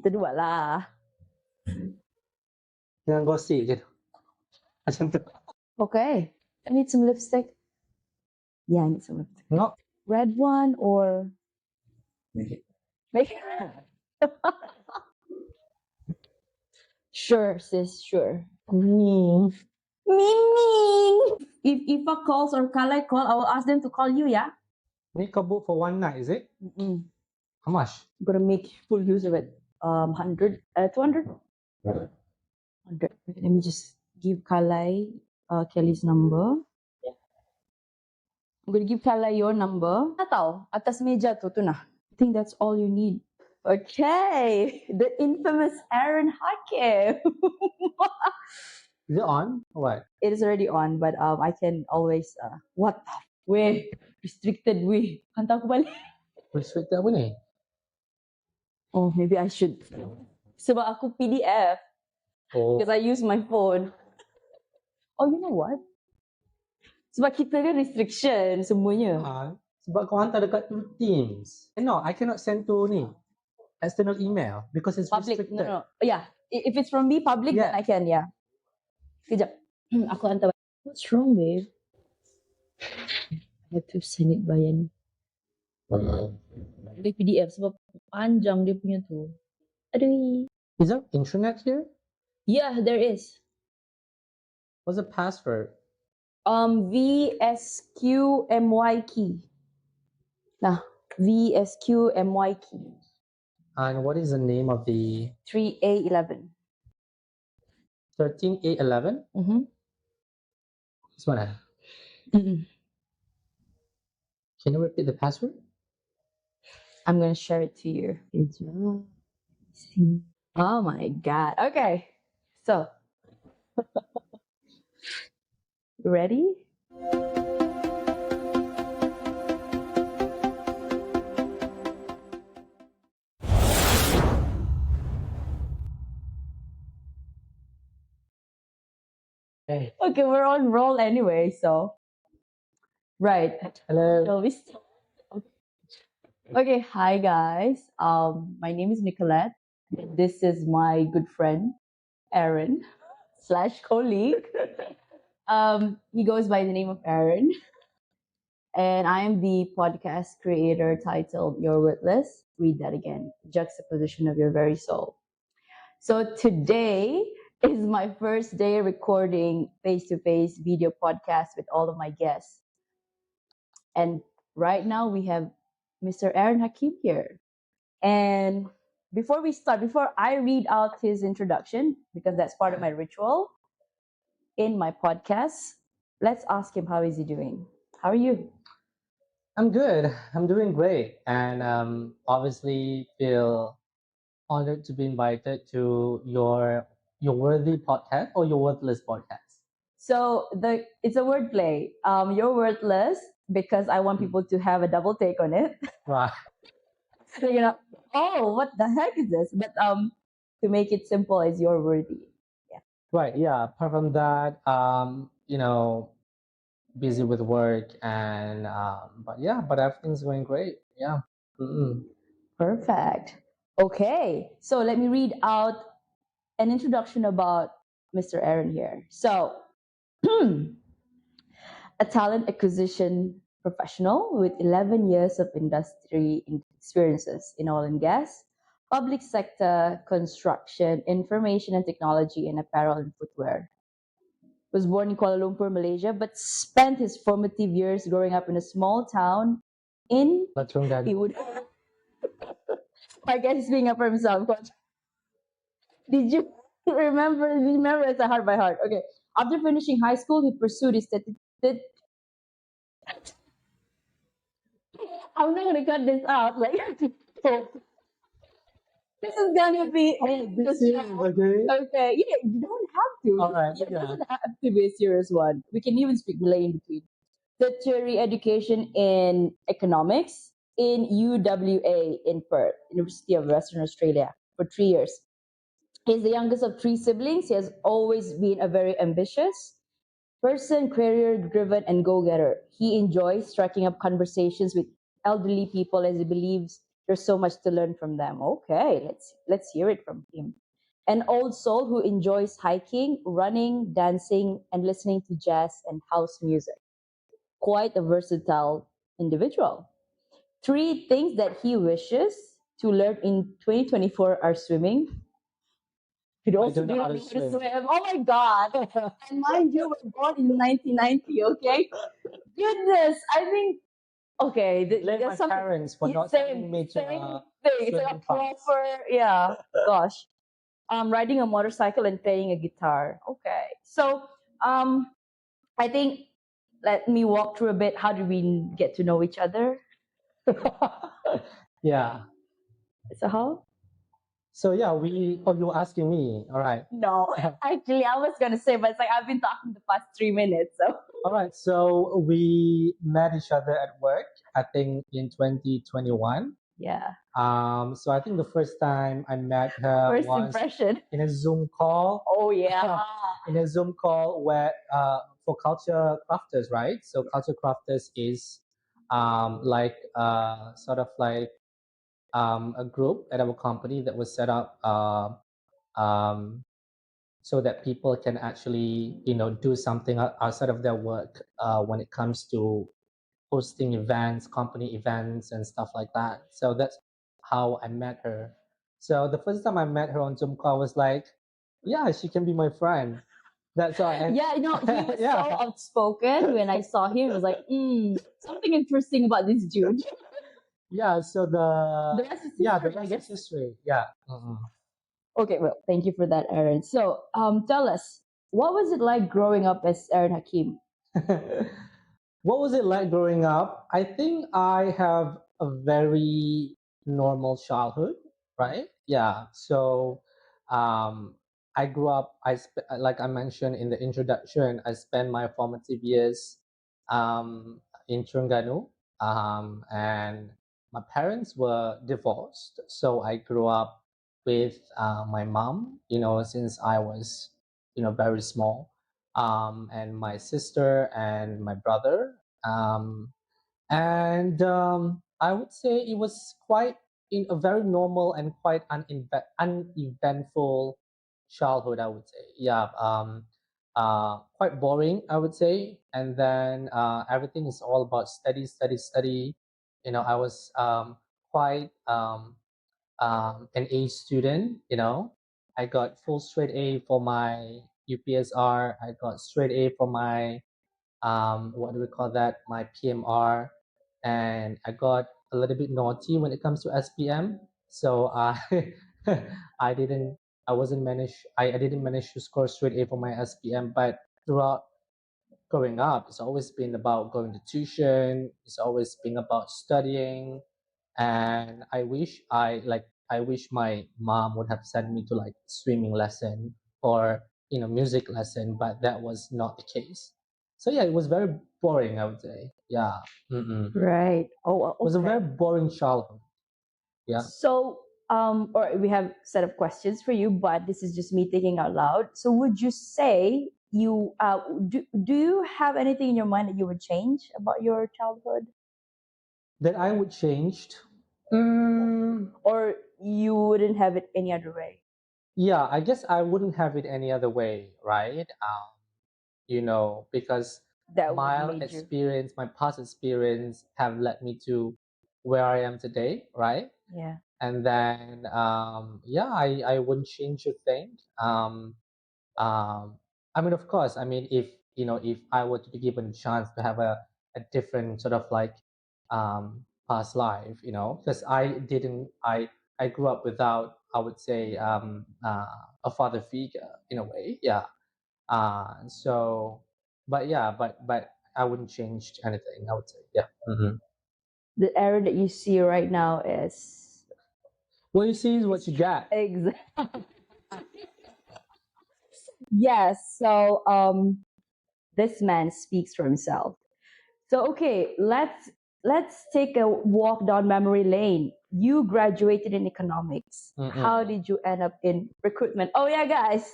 Kita dua lah. Jangan gosip je. Macam tu. Okay. I need some lipstick. Yeah, I need some lipstick. No. Red one or... Make it red. Sure, sis, sure. Ming. If Ifa calls or Kalai call, I will ask them to call you, yeah? Ni kau book for one night, is it? How much? I'm gonna make full use of it. 100, 200? 100. Let me just give Kalai Kelly's number. I'm gonna give Kalai your number. Tahu, atas meja tu nah. I think that's all you need. Okay, the infamous Aaron Hakim. Is it on or what? It is already on, but I can always what the way restricted way. Hantar aku balik. Restricted apa ni? Oh, maybe I should. Sebab aku PDF Oh. because I use my phone. Oh, you know what? Sebab kita kan restriction semuanya. Sebab kau hantar dekat Teams. No, I cannot send to ni external email because it's Public. restricted. No. Yeah, if it's from me public, then I can. Yeah. Kejap. Aku hantar. What's wrong, babe? I have to send it via ni. Dia PDF sebab panjang dia punya tu. Aduh. Is there internet here? Yeah, there is. What's the password? VSQMY key. Nah, VSQMY key. And what is the name of the 3A11. 13A11? This one. Can you repeat the password? I'm gonna share it to you. Oh my god. Okay. So ready? Okay, we're on roll anyway, so right. Hello. Shall we start? Okay, hi guys. My name is Nicolette. This is my good friend Aaron / colleague. He goes by the name of Aaron, and I am the podcast creator titled "You're Worthless." Read that again. Juxtaposition of your very soul. So today is my first day recording face-to-face video podcast with all of my guests. And right now we have Mr. Aaron Hakim here. And before I read out his introduction, because that's part of my ritual in my podcast, let's ask him how is he doing. How are you? I'm good. I'm doing great. And obviously feel honored to be invited to your worthy podcast or your worthless podcast. So it's a wordplay. You're worthless because I want people to have a double take on it. Right. So oh, what the heck is this? But to make it simple, is you're worthy. Yeah. Right. Yeah. Apart from that, busy with work and but everything's going great. Yeah. Perfect. Okay. So let me read out an introduction about Mr. Aaron here. So, a talent acquisition professional with 11 years of industry experiences in oil and gas, public sector, construction, information and technology, and apparel and footwear. Was born in Kuala Lumpur, Malaysia, but spent his formative years growing up in a small town in... What's wrong, Dad? He would... I guess he's speaking up for himself. Did you remember? Remember, it's a heart by heart. Okay. After finishing high school, he pursued his I'm not gonna cut this out. Like, this is gonna be okay. Okay. Yeah, you don't have to. All right. It doesn't have to be a serious one. We can even speak Malay in between. Tertiary education in economics in UWA in Perth, University of Western Australia, for 3 years. He's the youngest of 3 siblings. He has always been a very ambitious person, career-driven, and go-getter. He enjoys striking up conversations with elderly people as he believes There's so much to learn from them. Okay, let's hear it from him. An old soul who enjoys hiking, running, dancing, and listening to jazz and house music. Quite a versatile individual. Three things that he wishes to learn in 2024 are swimming. You I also don't do know how not to know how to swim. swim. Oh my God. And mind you, we're born in 1990, okay? Goodness, I think, okay, Blame my there's some parents for not same, sending me to same a thing. It's like a swimming class. proper, yeah, gosh. Riding a motorcycle and playing a guitar. Okay. So, I think, let me walk through a bit. How did we get to know each other? Yeah. So how? So yeah, oh, you're asking me. All right. No, actually, I was gonna say, but it's like I've been talking the past 3 minutes. So All right. So we met each other at work, I think in 2021. yeah, So I think the first time I met her first was impression. in a Zoom call. Oh yeah, In a Zoom call where for culture crafters, right? So culture crafters is like sort of like a group at our company that was set up um, so that people can actually do something outside of their work when it comes to hosting events, company events, and stuff like that. So that's how I met her. So the first time I met her on Zoom call was like, yeah, she can be my friend. That's all. And yeah. He was so yeah, outspoken. When I saw him, it was like, something interesting about this dude. yeah. So The rest is the history, I rest is guess. history. Yeah. Mhm. Okay, well, thank you for that, Aaron. So, tell us, what was it like growing up as Aaron Hakim? What was it like growing up? I think I have a very normal childhood, right? Yeah. So, um, I grew up. Like I mentioned in the introduction, I spent my formative years in Terengganu, and my parents were divorced. So I grew up with my mom. Since I was very small, and my sister and my brother. And I would say it was quite in a very normal and quite uneventful childhood, I would say. Yeah, quite boring, I would say. And then everything is all about study, study, study. I was quite an A student. I got full straight A for my UPSR. I got straight A for my what do we call that? My PMR, and I got a little bit naughty when it comes to SPM. So I I didn't I didn't manage to score straight A for my SPM, but throughout growing up, it's always been about going to tuition. It's always been about studying, and I wish my mom would have sent me to like swimming lesson or music lesson, but that was not the case. So yeah, it was very boring, I would say. Yeah. Mm-mm. It Right. Oh, was a very okay. boring childhood. Yeah. So, or we have a set of questions for you, but this is just me thinking out loud. So, would you say do you have anything in your mind that you would change about your childhood, That I would changed. Mm, or you wouldn't have it any other way? yeah, I guess I wouldn't have it any other way, right? Because That would made you, my past experience have led me to where I am today, right? yeah. And then, yeah, I wouldn't change a thing. I mean, of course, I mean, if I were to be given a chance to have a different sort of like past life, because I grew up without, I would say, a father figure in a way, yeah. So, but yeah, but I wouldn't change anything. I would say, yeah. The error that you see right now is What you see is what you got. exactly. Yes. So, this man speaks for himself. So okay, let's take a walk down memory lane. You graduated in economics. How Mm-mm. did you end up in recruitment? Oh yeah, guys.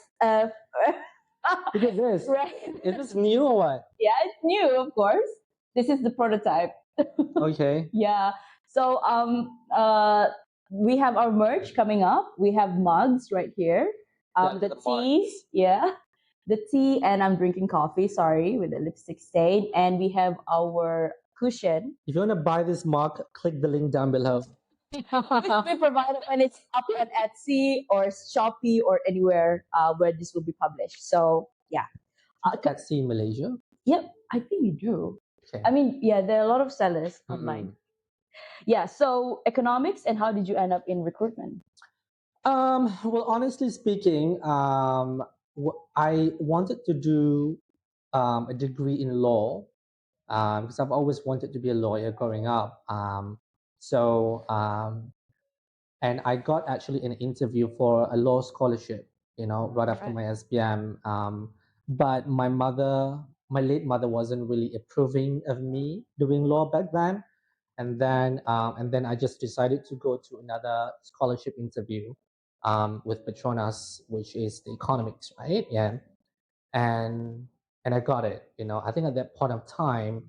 Look at this. Right. Is this new or what? Yeah, it's new, of course. This is the prototype. Okay. Yeah. So we have our merch coming up. We have mugs right here. Yeah, The the tea, marks. yeah, the tea, and I'm drinking coffee. Sorry, with the lipstick stain. And we have our cushion. If you want to buy this mark, click the link down below. We provide it when it's up on Etsy or Shopee or anywhere where this will be published. So yeah, Etsy in Malaysia. yep, I think you do. Okay. I mean, yeah, there are a lot of sellers online. Mm-mm. Yeah. So economics and how did you end up in recruitment? Well, honestly speaking, I wanted to do a degree in law because I've always wanted to be a lawyer growing up. So and I got actually an interview for a law scholarship, right after Right. my SPM. But my late mother, wasn't really approving of me doing law back then, and then I just decided to go to another scholarship interview with Petronas, which is the economics, right? Yeah, and I got it. I think at that point of time,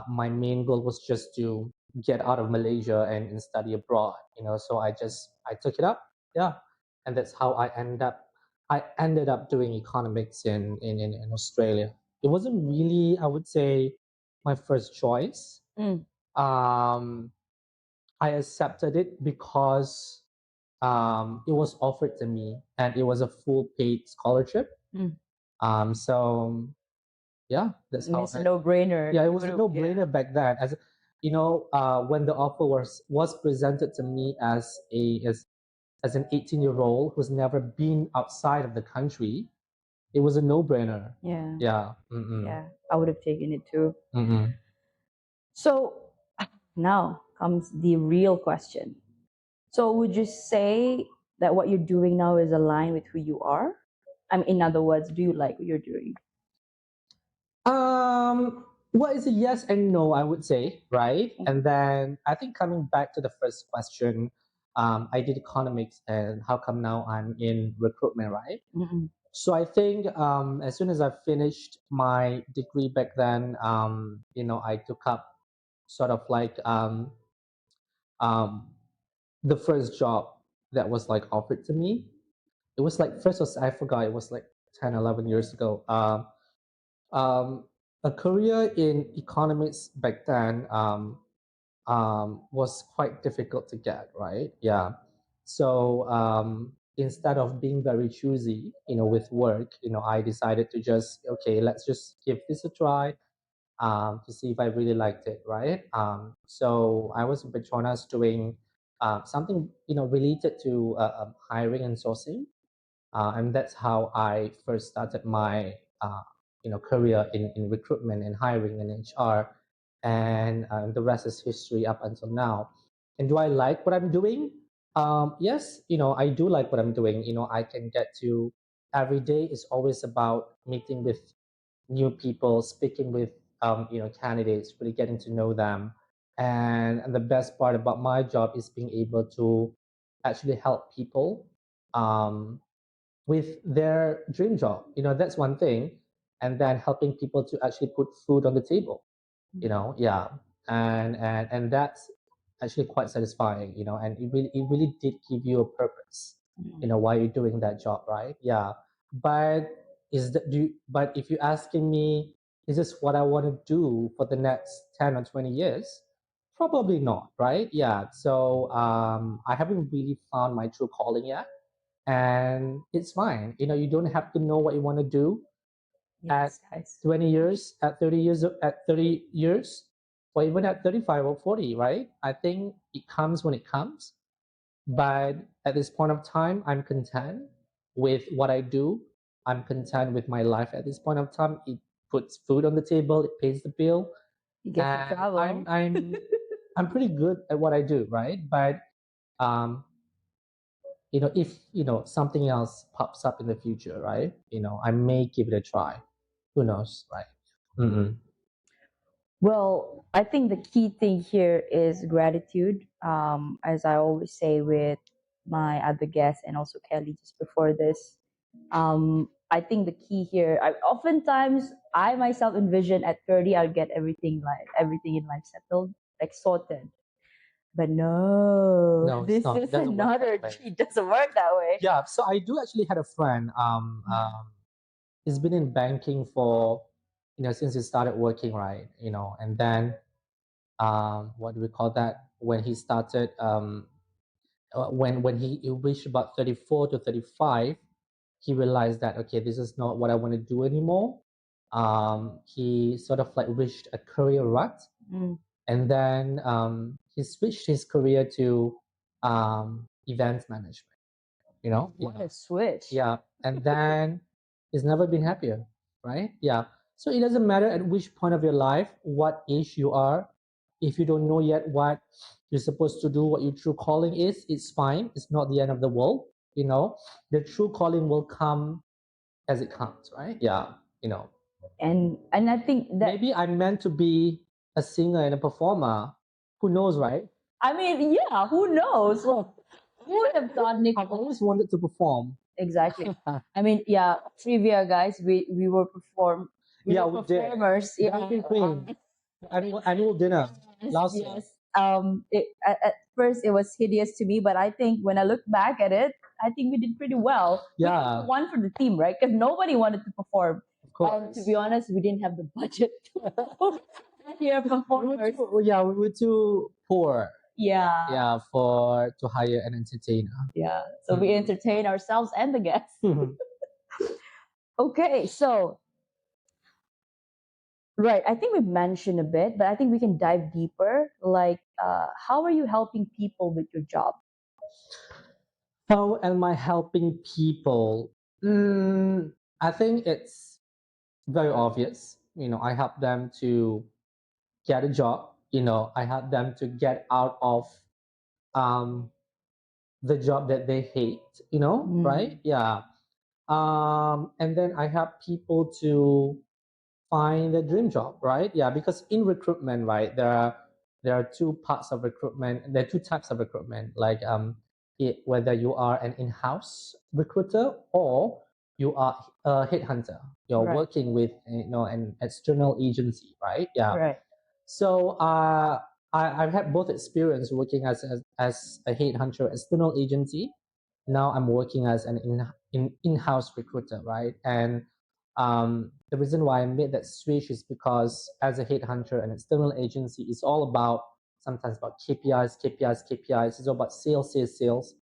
my main goal was just to get out of Malaysia and study abroad. So I took it up, yeah, and that's how I ended up doing economics in Australia. It wasn't really, I would say, my first choice. Mm, Um, I accepted it because it was offered to me and it was a full paid scholarship. mm. So yeah, that's how It's a no-brainer. yeah, it You was would a have, yeah. no-brainer back then. As when the offer was presented to me as an 18-year-old who's never been outside of the country, it was a no-brainer. Yeah, Yeah. Mm-mm. yeah. I would have taken it too. Mm-mm. So now comes the real question. So would you say that what you're doing now is aligned with who you are? I mean, in other words, do you like what you're doing? Well, it's a yes and no, I would say, right? And Mhm. then I think coming back to the first question, I did economics, and how come now I'm in recruitment, right? Mm-mm. So I think as soon as I finished my degree back then, I took up sort of like um, the first job that was like offered to me. It was like first was I forgot, it was like 10, 11 years ago. Um, a career in economics back then was quite difficult to get, right? Yeah. So instead of being very choosy, with work, I decided to just, okay, let's just give this a try to see if I really liked it, right? So I was in Petronas doing something, related to hiring and sourcing, and that's how I first started my career in recruitment and hiring and HR, and the rest is history up until now. And do I like what I'm doing? Yes, I do like what I'm doing. I can get to every day is always about meeting with new people, speaking with candidates, really getting to know them. And the best part about my job is being able to actually help people um, with their dream job. That's one thing. And then helping people to actually put food on the table. Yeah. And that's actually quite satisfying. And it really did give you a purpose. Mm. Why you're doing that job, right? Yeah. But but if you're asking me, is this what I want to do for the next 10 or 20 years? Probably not, right? Yeah. So I haven't really found my true calling yet, and it's fine. You don't have to know what you want to do at Yes, guys. 20 years, at 30 years, or even at 35 or 40, right? I think it comes when it comes. But at this point of time, I'm content with what I do. I'm content with my life at this point of time. It puts food on the table, it pays the bill, You get to and I'm travel. I'm I'm pretty good at what I do, right? But um, if something else pops up in the future, right? I may give it a try. Who knows, right? Mm-mm. Well, I think the key thing here is gratitude. As I always say with my other guests and also Kelly just before this, I think the key here, oftentimes I myself envision at 30 I'll get everything in life settled, like sorted. But no, No, it's this not. It is doesn't work another. that way. It doesn't work that way. Yeah, so I do actually had a friend. He's been in banking for, since he started working, right? And then what do we call that? When he started, when he reached about 34 to 35, he realized that okay, this is not what I want to do anymore. He sort of like reached a career rut, Mm. and then he switched his career to event management. What a switch. Yeah, and then he's never been happier, right? Yeah. So it doesn't matter at which point of your life, what age you are. If you don't know yet what you're supposed to do, what your true calling is, it's fine. It's not the end of the world. The true calling will come as it comes, right? Yeah. And I think that, Maybe I'm meant to be a singer and a performer. Who knows, right? I mean, yeah, who knows? Who would have thought, Nick? I've always wanted to perform. Exactly. I mean, yeah, trivia, guys. We were Yeah, were we did. performers. Yeah. Dancing Queen. Annual dinner last year. Yes. At first it was hideous to me, but I think when I look back at it, I think we did pretty well. Yeah. We won for the team, right? Because nobody wanted to perform. Of course. And to be honest, we didn't have the budget to hire performers. We were too poor. Yeah. Yeah, to hire an entertainer. Yeah. So we entertain ourselves and the guests. Okay, so right, I think we've mentioned a bit, but I think we can dive deeper. Like, how are you helping people with your job? How am I helping people? I think it's very obvious. I help them to get a job. I help them to get out of um, the job that they hate. Right? Yeah. And then I help people to find their dream job, right? Yeah, because in recruitment, right, there are two parts of recruitment. There are two types of recruitment, like whether you are an in-house recruiter or you are a headhunter. You're Right. working with an external agency, right? Yeah. Right. So I've had both experience working as a headhunter external agency. Now I'm working as an in-house recruiter, right? And the reason why I made that switch is because as a headhunter and external agency, it's all about sometimes about KPIs, KPIs, KPIs. It's all about sales, sales, sales.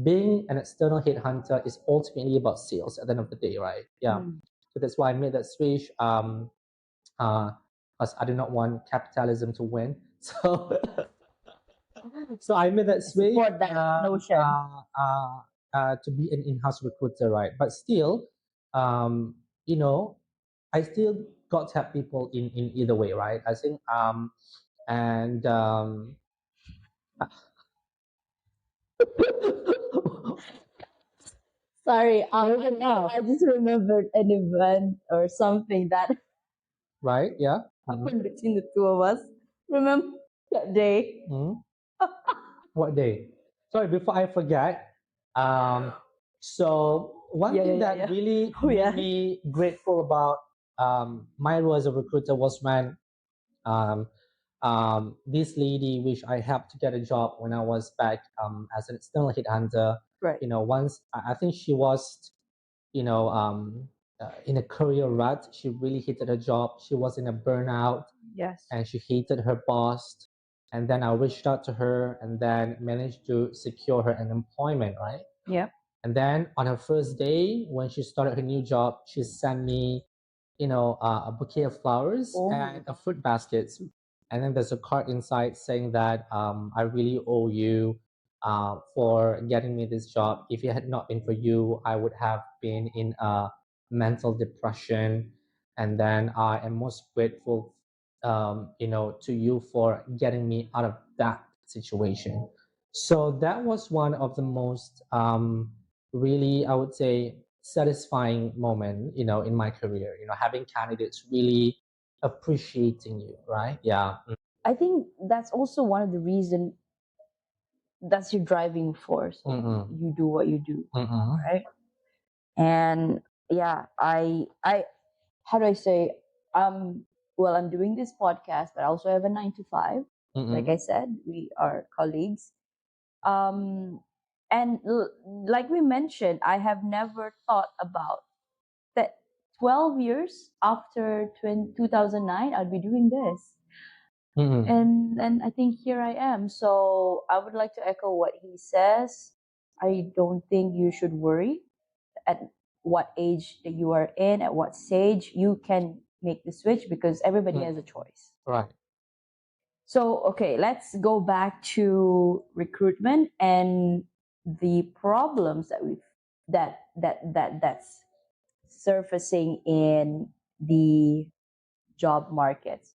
Being an external headhunter is ultimately about sales at the end of the day, right? Yeah. So that's why I made that switch. Because I do not want capitalism to win. So so I made that switch Support that notion. to be an in-house recruiter, right? But still, um, you know, I still got to help people in either way, right? I think and Sorry, I just remembered an event or something that right, yeah. happened between the two of us. Remember that day? Mhm. What day? Sorry, before I forget. So one thing that really Oh, yeah. made me grateful about my role as a recruiter was when um, this lady, which I helped to get a job when I was back as an external headhunter. Right. Once I think she was, in a career rut. She really hated her job. She was in a burnout. Yes. And she hated her boss. And then I reached out to her and then managed to secure her an employment, right? Yep. And then on her first day, when she started her new job, she sent me, a bouquet of flowers and a fruit basket. And then there's a card inside saying that I really owe you for getting me this job. If it had not been for you, I would have been in a mental depression. And then I am most grateful, to you for getting me out of that situation. So that was one of the most really, I would say, satisfying moment, in my career, having candidates really appreciating you, right? Yeah. I think that's also one of the reason that's your driving force. Mm-mm. You do what you do, Mm-mm. right? And yeah, I how do I say, well, I'm doing this podcast, but I also have a 9 to 5. Like I said, we are colleagues. Um, and like we mentioned, I have never thought about that 12 years after 2009, I'll be doing this. Mm-mm. And I think here I am. So I would like to echo what he says. I don't think you should worry at what age that you are in, at what stage you can make the switch because everybody has a choice. Right. So, okay, let's go back to recruitment and the problems that that's surfacing in the job markets.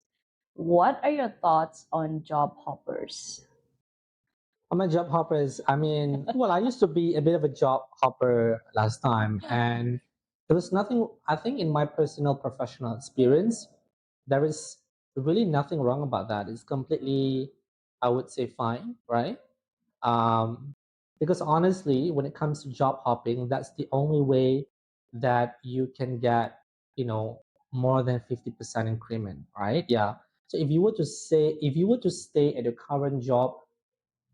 What are your thoughts on job hoppers? I'm a job hopper is, I mean, well, I used to be a bit of a job hopper last time, and there was nothing, I think, in my personal professional experience, there is really nothing wrong about that. It's completely, I would say, fine, right? Um, because honestly, when it comes to job hopping, that's the only way that you can get, you know, more than 50% increment, right? Yeah. So if you were to stay at your current job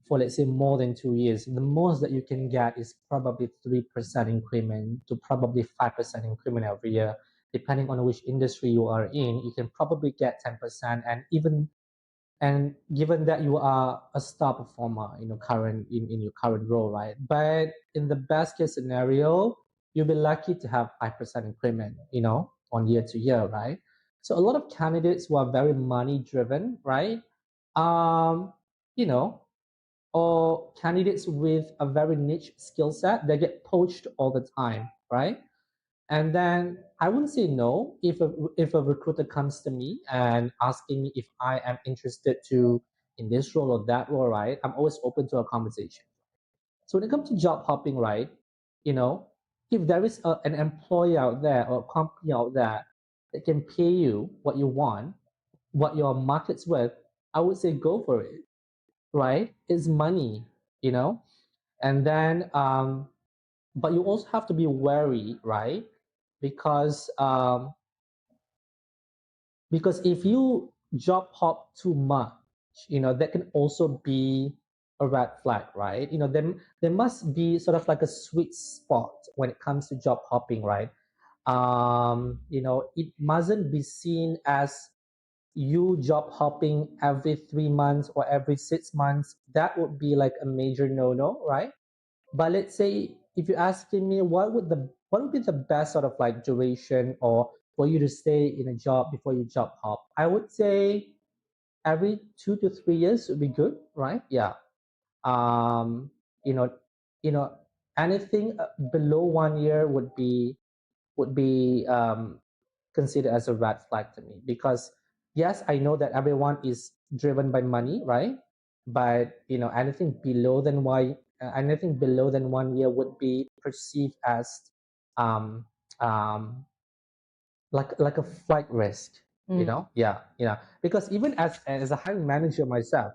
for let's say more than 2 years, the most that you can get is probably 3% increment to probably 5% increment every year, depending on which industry you are in. You can probably get 10%, and even and given that you are a star performer in your in your current role, right? But in the best case scenario, you'll be lucky to have 5% increment, on year to year, right? So a lot of candidates who are very money driven, right? Um, you know, or candidates with a very niche skill set, they get poached all the time, right? And then I wouldn't say no if a recruiter comes to me and asking me if I am interested to in this role or that role, right? I'm always open to a conversation. So when it comes to job hopping, right? You know, if there is an employer out there or a company out there that can pay you what you want, what your market's worth, I would say go for it, right? It's money, you know. And then but you also have to be wary, right? Because because if you job hop too much, that can also be a red flag, right? There must be sort of like a sweet spot when it comes to job hopping, right? It mustn't be seen as you job hopping every 3 months or every 6 months. That would be like a major no-no, right? But let's say if you're asking me what would be the best sort of like duration or for you to stay in a job before you job hop, I would say every 2 to 3 years would be good, right? Yeah. Um, you know, you know, anything below 1 year would be considered as a red flag to me because yes, I know that everyone is driven by money, right? But anything below than 1 year would be perceived as um, um, like a flight risk, Yeah, because even as a hiring manager myself,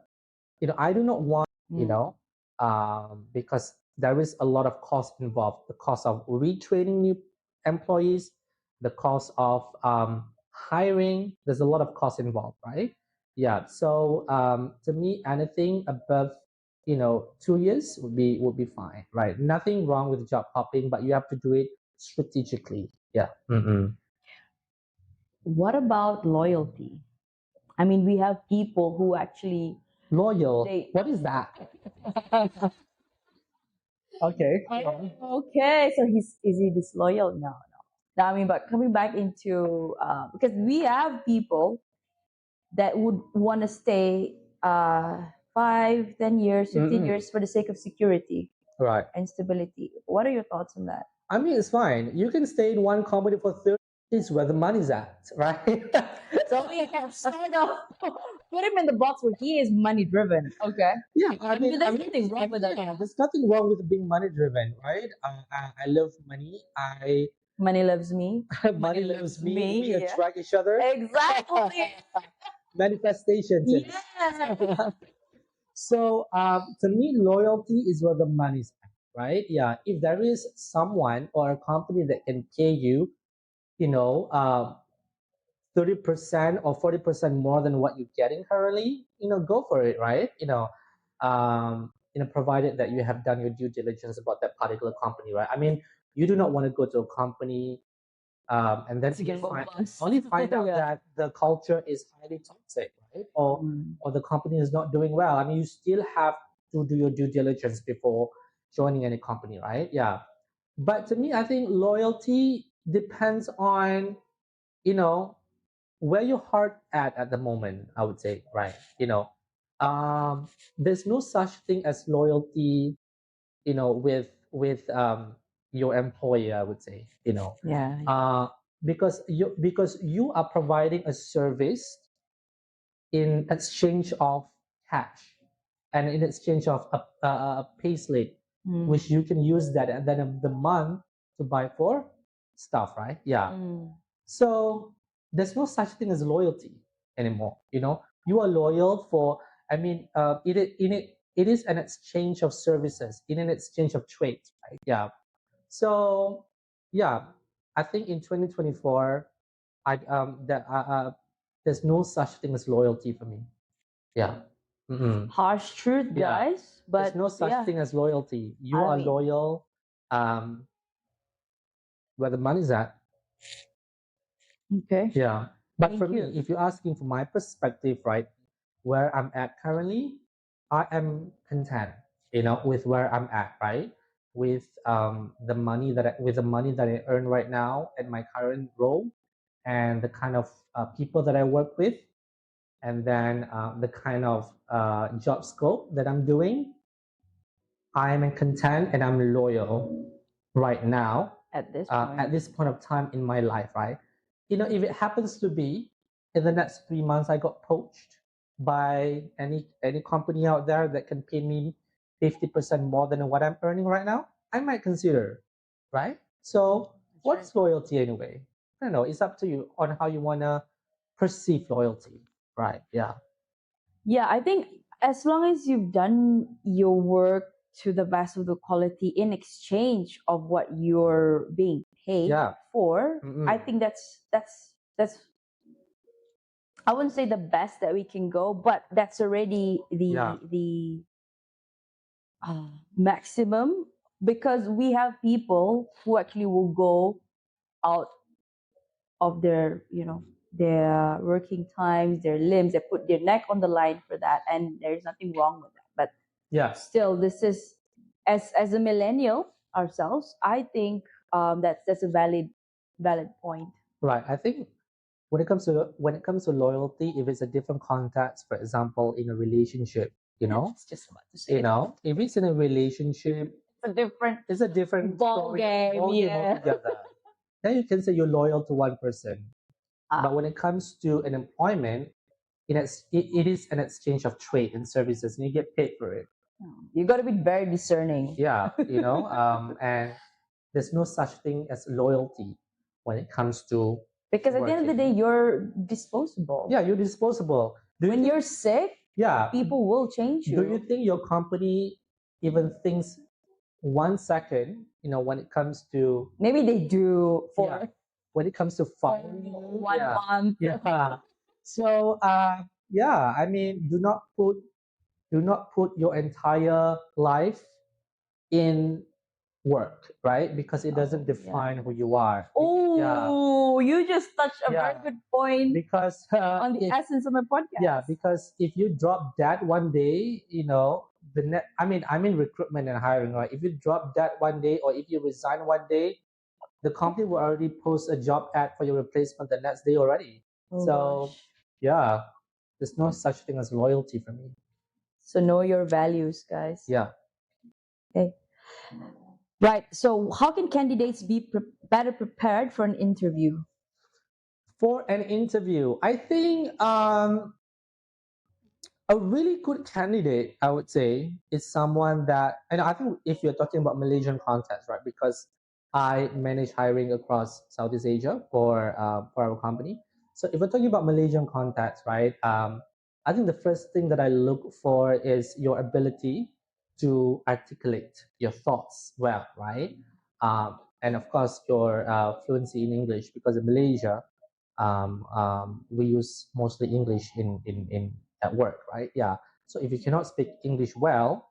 I do not want, because there is a lot of cost involved, the cost of retraining new employees, the cost of hiring. There's a lot of cost involved, right? Yeah. So to me, anything above 2 years would be fine, right? Nothing wrong with job hopping, but you have to do it strategically. Yeah. Mm-mm. What about loyalty? I mean, we have people who actually Loyal. they What is that? Okay. okay, so is he disloyal? No, no. No, I mean, but coming back into because we have people that would want to stay 5, 10 years, 15 Mm-mm. years for the sake of security Right. and stability. What are your thoughts on that? I mean, it's fine. You can stay in one company for 30 years where the money's at, right? So we have sort of put him in the box where he is money driven. Okay. Yeah, I mean, there's nothing wrong with that. yeah, there's nothing wrong with being money driven, right? I love money. Money loves me. Money loves me. Me, We yeah. attract each other. Exactly. Manifestations. Yeah. So to me, loyalty is where the money's at, right? Yeah. If there is someone or a company that can pay you, you know, 30% or 40% more than what you're getting currently, go for it, right? Provided that you have done your due diligence about that particular company, right? I mean, you do not want to go to a company and then It's gonna go bust. only find out Yeah. that the culture is highly toxic, right? Or Mm. or the company is not doing well. I mean, you still have to do your due diligence before joining any company, right? Yeah. But to me, I think loyalty depends on, you know, where your heart at the moment, I would say, right? There's no such thing as loyalty, with your employer, I would say, Yeah. because you are providing a service in exchange of cash and in exchange of a pay slip, Mm. which you can use that at the end of the month to buy for stuff, right? Yeah. Mm. So there's no such thing as loyalty anymore. You are loyal for. I mean, it is an exchange of services, in an exchange of trade, right? Yeah. So yeah, I think in 2024, there's no such thing as loyalty for me. Yeah. Mm-mm. Harsh truth, Yeah. guys. There's But no such yeah, thing as loyalty. You I are mean, loyal um, where the money's at. okay. Yeah. But for Thank me, you. if you're asking for my perspective, right, where I'm at currently, I am content, with where I'm at, right? With the money that I earn right now at my current role, and the kind of people that I work with, and then the kind of job scope that I'm doing, I am content and I'm loyal right now At this at point. this point of time in my life, right? If it happens to be in the next 3 months I got poached by any company out there that can pay me 50% more than what I'm earning right now, I might consider, right? So That's right. what's loyalty anyway? I don't know. It's up to you on how you wanna perceive loyalty, right? Yeah, Yeah, I think as long as you've done your work to the best of the quality in exchange of what you're being paid yeah. for, I Mm-mm. think that's I wouldn't say the best that we can go, but that's already Yeah, the maximum, because we have people who actually will go out of their working times, their limbs, they put their neck on the line for that, and there's nothing wrong with that. But yeah. still, this is, as a millennial ourselves, I think that's a valid point. Right. I think when it comes to loyalty, if it's a different context, for example, in a relationship, It's just about to say that. if it's in a relationship, It's a different it's a different ball story, game, ball game yeah. altogether. Then you can say you're loyal to one person, but Ah, when it comes to an employment, it is an exchange of trade and services, and you get paid for it. you got to be very discerning. Yeah, and there's no such thing as loyalty when it comes to Because at the end of the day, working. you're disposable. Yeah, you're disposable. When you're sick, Yeah, people will change do you you. think your company even thinks 1 second, when it comes to Maybe they do yeah, for when it comes to for firing you? 1 month. Yeah. So yeah, I mean, do not put your entire life in work, right? Because it doesn't Oh, yeah. define who you are. Yeah, Oh, you just touched a very yeah. good point Because on the if essence of my yeah, podcast. because if you drop that one day, I mean, I'm in recruitment and hiring, right? If you drop that one day, or if you resign one day, the company will already post a job ad for your replacement the next day already. Oh So gosh. yeah, there's no such thing as loyalty for me. So know your values, guys. Yeah. Okay. Right. So how can candidates be better prepared for an interview? For an interview, I think a really good candidate, I would say, is someone that, and I think if you're talking about Malaysian context, right? Because I manage hiring across Southeast Asia for our company. So if we're talking about Malaysian context, right? I think the first thing that I look for is your ability to articulate your thoughts well, right? And of course, your fluency in English, because in Malaysia, we use mostly English in at work, right? Yeah. So if you cannot speak English well,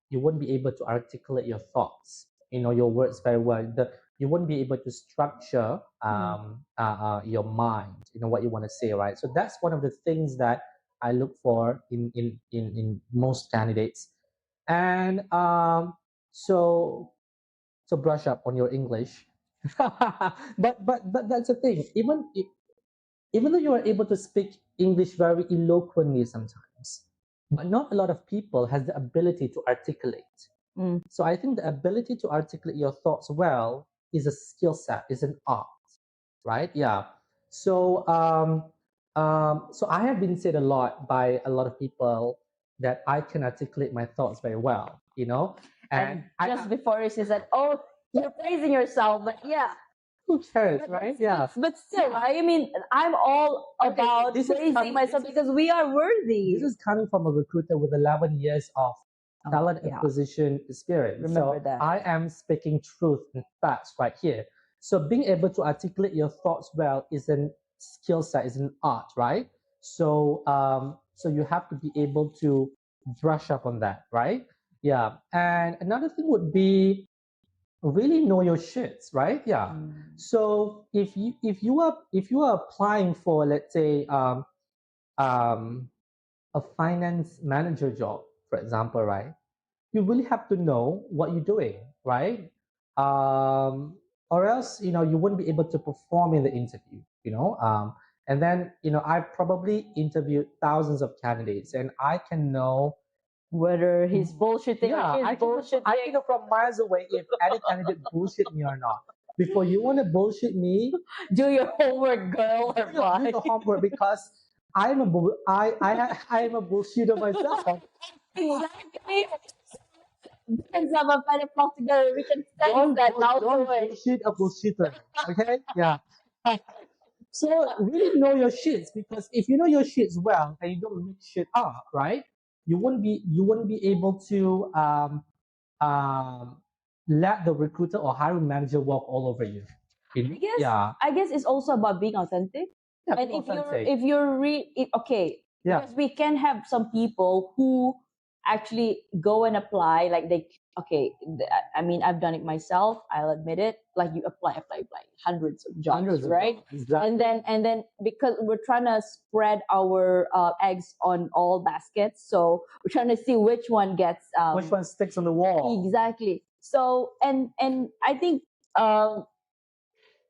you won't be able to articulate your thoughts, your words very well. You won't be able to structure your mind, what you want to say, right? So that's one of the things that I look for in most candidates. And so brush up on your English. But that's the thing. Even though you are able to speak English very eloquently sometimes, but not a lot of people has the ability to articulate. So I think the ability to articulate your thoughts well is a skill set, is an art, right? Yeah. So I have been said a lot by a lot of people that I can articulate my thoughts very well, And just before she said, "Oh, you're praising yourself," but yeah, who cares, right? Yeah. but still, I mean, I'm all about this is praising coming- myself this is- because we are worthy. This is coming from a recruiter with 11 years of talent yeah. acquisition experience. Remember So that. I am speaking truth and facts right here. So being able to articulate your thoughts well is a skill set, is an art, right? So you have to be able to brush up on that, right? Yeah. And another thing would be really know your shits, right? Yeah. So if you are applying for, let's say, um, a finance manager job, for example, right? You really have to know what you're doing, right? Or else, you wouldn't be able to perform in the interview, and then, I've probably interviewed thousands of candidates and I can know whether he's bullshitting or I he's bullshitting. can know from miles away if any candidate bullshit me or not. Before you want to bullshit me, Do your homework, girl, or do the homework, because I am a bullshitter myself. Exactly. And someone find a plot together. We can sense that now. Don't bullshit a bullshitter. Okay? Yeah. So really know your shits, because if you know your shits well and you don't mix shit up, right? You wouldn't be able to um let the recruiter or hiring manager walk all over you. I guess it's also about being authentic. Yeah, And being authentic. if you're okay, Yeah. because we can have some people who actually go and apply, like I mean, I've done it myself, I'll admit it, like you apply hundreds of jobs, right? Exactly. And then because we're trying to spread our eggs on all baskets, so we're trying to see which one gets which one sticks on the wall. exactly. So and I think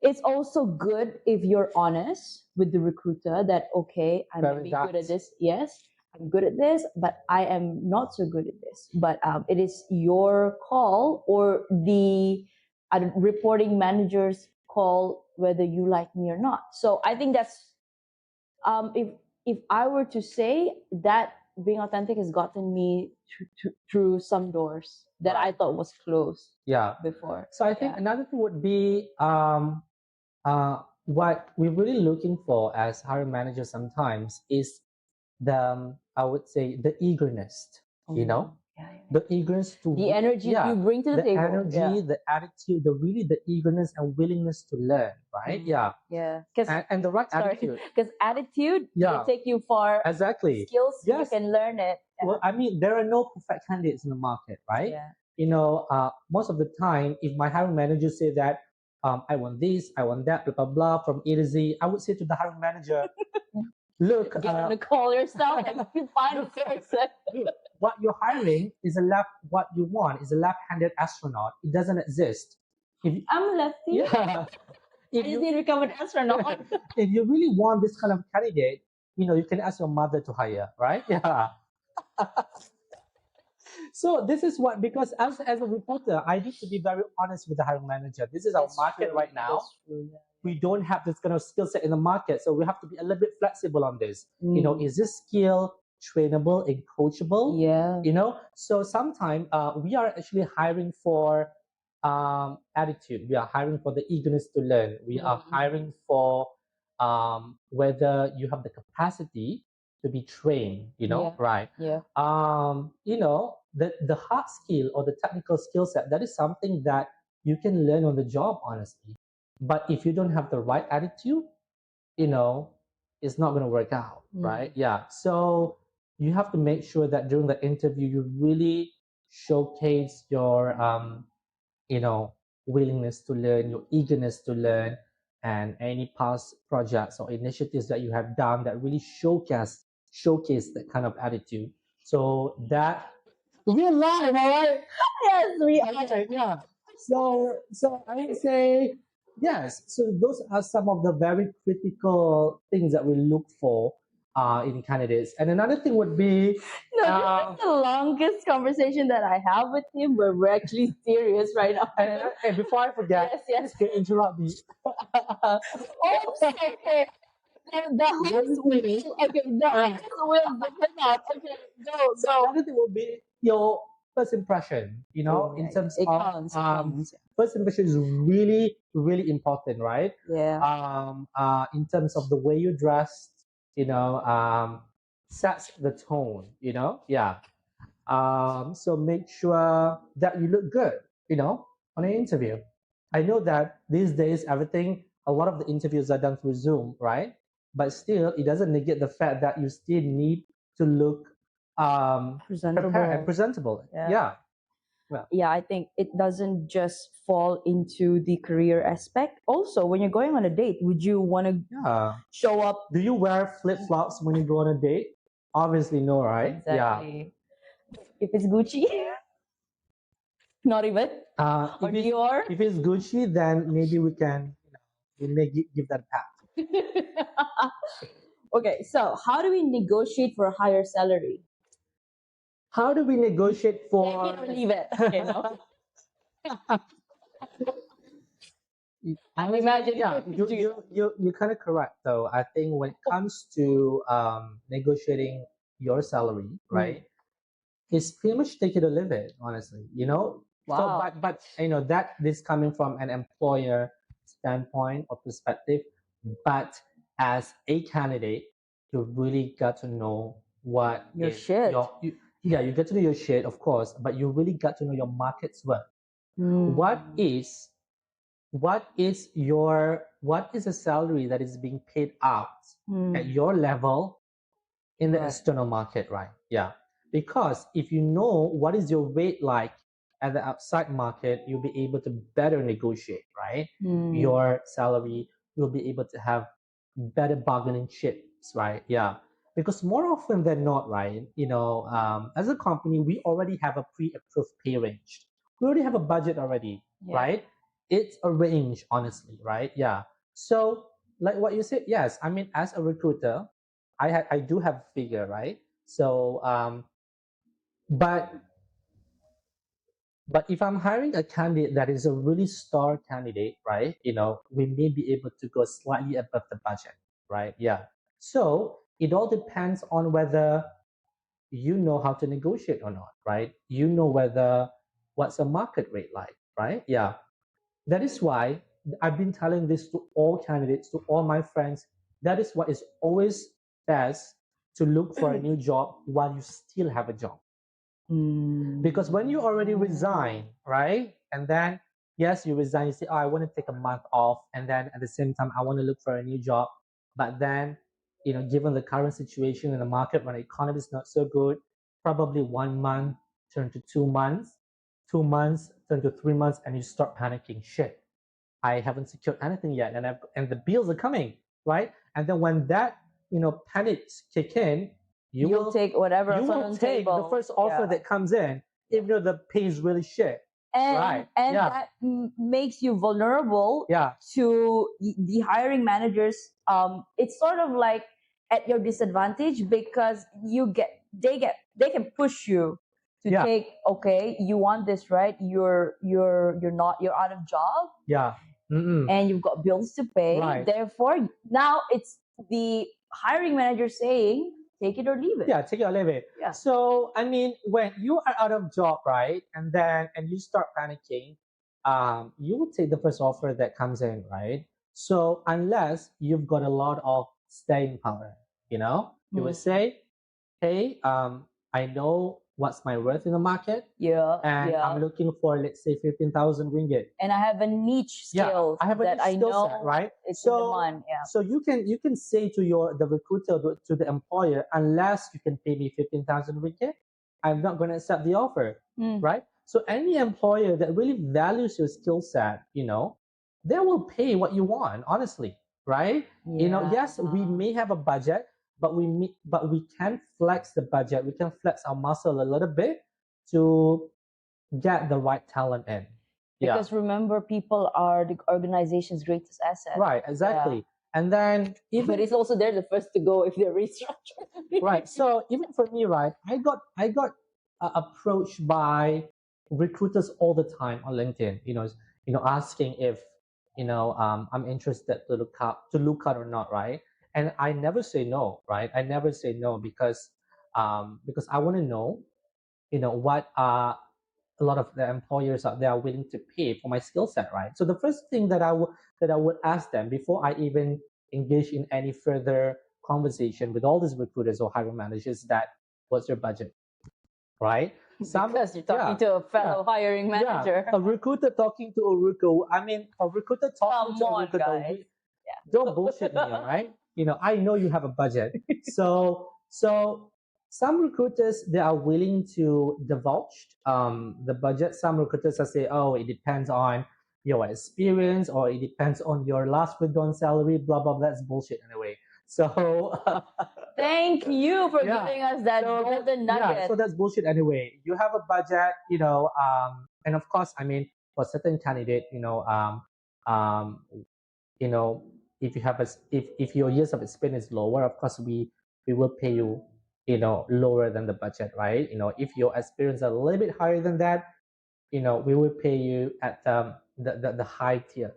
it's also good if you're honest with the recruiter that, okay, I might be good at this. Yes, I'm good at this, but I am not so good at this. But it is your call or the reporting manager's call whether you like me or not. So I think that's if I were to say that being authentic has gotten me through some doors that I thought was closed. Yeah. Before. So I think another thing would be what we're really looking for as hiring managers sometimes is I would say the eagerness, the eagerness to the energy you bring to the table, energy, the attitude, the eagerness and willingness to learn, right? Yeah. And the right attitude. Because attitude Yeah. will take you far. Exactly. Skills, Yes. you can learn it. Well, I mean, there are no perfect candidates in the market, right? Yeah. Most of the time, if my hiring manager say that I want this, I want that, blah blah blah, from A to Z, I would say to the hiring manager, look, Get on the call yourself and you find a person. What you're hiring is what you want is a left-handed astronaut. It doesn't exist. I'm a lefty. Yeah. I just need to become an astronaut. If you really want this kind of candidate, you can ask your mother to hire, right? Yeah. So this is what, because as a reporter, I need to be very honest with the hiring manager. This is our market right now. That's true, yeah. We don't have this kind of skill set in the market, so we have to be a little bit flexible on this. Is this skill trainable and coachable? Yeah. So sometimes we are actually hiring for attitude. We are hiring for the eagerness to learn. We are hiring for whether you have the capacity to be trained. Right? Yeah. The hard skill or the technical skill set, that is something that you can learn on the job, honestly. But if you don't have the right attitude, you know, it's not going to work out, right? Yeah. So you have to make sure that during the interview, you really showcase your, you know, willingness to learn, your eagerness to learn, and any past projects or initiatives that you have done that really showcase that kind of attitude. So that we're live, all right? Yes, we are. Okay, yeah. So I would say yes. So those are some of the very critical things that we look for in candidates. And another thing would be No, this is the longest conversation that I have with him where we're actually serious right now. and before I forget, Yes. can interrupt me. Oh, okay. The host will, okay, the host will zip it up. Okay, go. So another thing would be your first impression. You know, Oh, in yeah, terms it of counts. It counts. first impression is really really important, right? Yeah. In terms of the way you dressed, you know, sets the tone. You know, yeah. So make sure that you look good, you know, on an interview. I know that these days a lot of the interviews are done through Zoom, right? But still, it doesn't negate the fact that you still need to look prepared and Presentable. presentable. Yeah. Yeah. Well, Yeah, I think it doesn't just fall into the career aspect. Also, when you're going on a date, would you want to yeah. show up? Do you wear flip flops when you go on a date? Obviously, no, right? Yeah. Exactly. If it's Gucci, not even. Or Dior. If it's Gucci, then maybe we may give that a pass. Okay, so how do we negotiate for a higher salary? How do we negotiate Take for? it or leave it. Okay, no? I imagine yeah, you're kind of correct though. I think when it comes to negotiating your salary, right, it's pretty much take it or leave it, honestly. You know. So, Wow. but you know that this coming from an employer standpoint or perspective, but as a candidate, you really got to know what Your is shit. yeah, you get to know your shit, of course, but you really got to know your market's worth. What is what is a salary that is being paid out at your level in the Right. external market, right? Yeah. Because if you know what is your rate like at the outside market, you'll be able to better negotiate, right? Your salary, you'll be able to have better bargaining chips, right? Yeah. Because more often than not, right, you know, as a company, we already have a pre-approved pay range. We already have a budget already, Yeah. right? It's a range, honestly, right? Yeah. So, like what you said, yes. I mean, as a recruiter, I do have a figure, right? So, but if I'm hiring a candidate that is a really star candidate, right? You know, we may be able to go slightly above the budget, right? Yeah. So it all depends on whether you know how to negotiate or not, right? You know whether what's the market rate like, right? Yeah. That is why I've been telling this to all candidates, to all my friends. That is what is always best to look for a new job while you still have a job. Because when you already resign, right? And then, yes, you resign, you say, oh, I want to take a month off. And then at the same time, I want to look for a new job. But then, you know, given the current situation in the market when the economy is not so good, probably 1 month turn to 2 months, 2 months turn to 3 months, and you start panicking. Shit, I haven't secured anything yet, and the bills are coming, right? And then when that panics kick in, You'll take whatever you is will on the take the table. first offer Yeah. that comes in, even though the pay is really shit. Right. And Yeah. that makes you vulnerable Yeah. to the hiring managers. It's sort of like at your disadvantage because they can push you to Yeah. take, okay, you want this, right? You're out of job Yeah. Mm-mm. and you've got bills to pay. Right. Therefore, now it's the hiring manager saying, take it or leave it. Yeah, take it or leave it. Yeah. So I mean, when you are out of job, right, and you start panicking, you will take the first offer that comes in, right? So unless you've got a lot of staying power, you would say, hey, I know what's my worth in the market, Yeah, and yeah. I'm looking for, let's say, 15,000 ringgit. And I have a niche Yeah, skill I have a that niche I skill know set, right? it's in demand. Yeah. So you can say to the recruiter, to the employer, unless you can pay me 15,000 ringgit, I'm not going to accept the offer, Mm. right? So any employer that really values your skill set, they will pay what you want, honestly, right? Yes, we Yeah. may have a budget, but we can flex the budget. We can flex our muscle a little bit to get the right talent in. Yeah. Because remember, people are the organization's greatest asset. Right, exactly. And then But it's also they're the first to go if they're restructured. right. So even for me, right, I got approached by recruiters all the time on LinkedIn. Asking if I'm interested to look out or not, right? And I never say no, right? I never say no because I want to know, what a lot of the employers out there are willing to pay for my skill set, right? So the first thing that I would ask them before I even engage in any further conversation with all these recruiters or hiring managers is that what's your budget, right? Because you're talking to a fellow hiring manager. A recruiter talking to a recruiter. I mean, a recruiter talking Come to a on, recruiter. guys. Don't bullshit me, all right? I know you have a budget. So some recruiters, they are willing to divulge the budget. Some recruiters are say, oh, it depends on your experience or it depends on your last withdrawn salary, blah blah. That's bullshit anyway. So Thank you for giving us that golden nugget. Yeah, so that's bullshit anyway. You have a budget, and of course, I mean, for certain candidate, um, you know, if you have if your years of experience is lower, of course, we will pay you, lower than the budget, right? If your experience is a little bit higher than that, we will pay you at the high tier,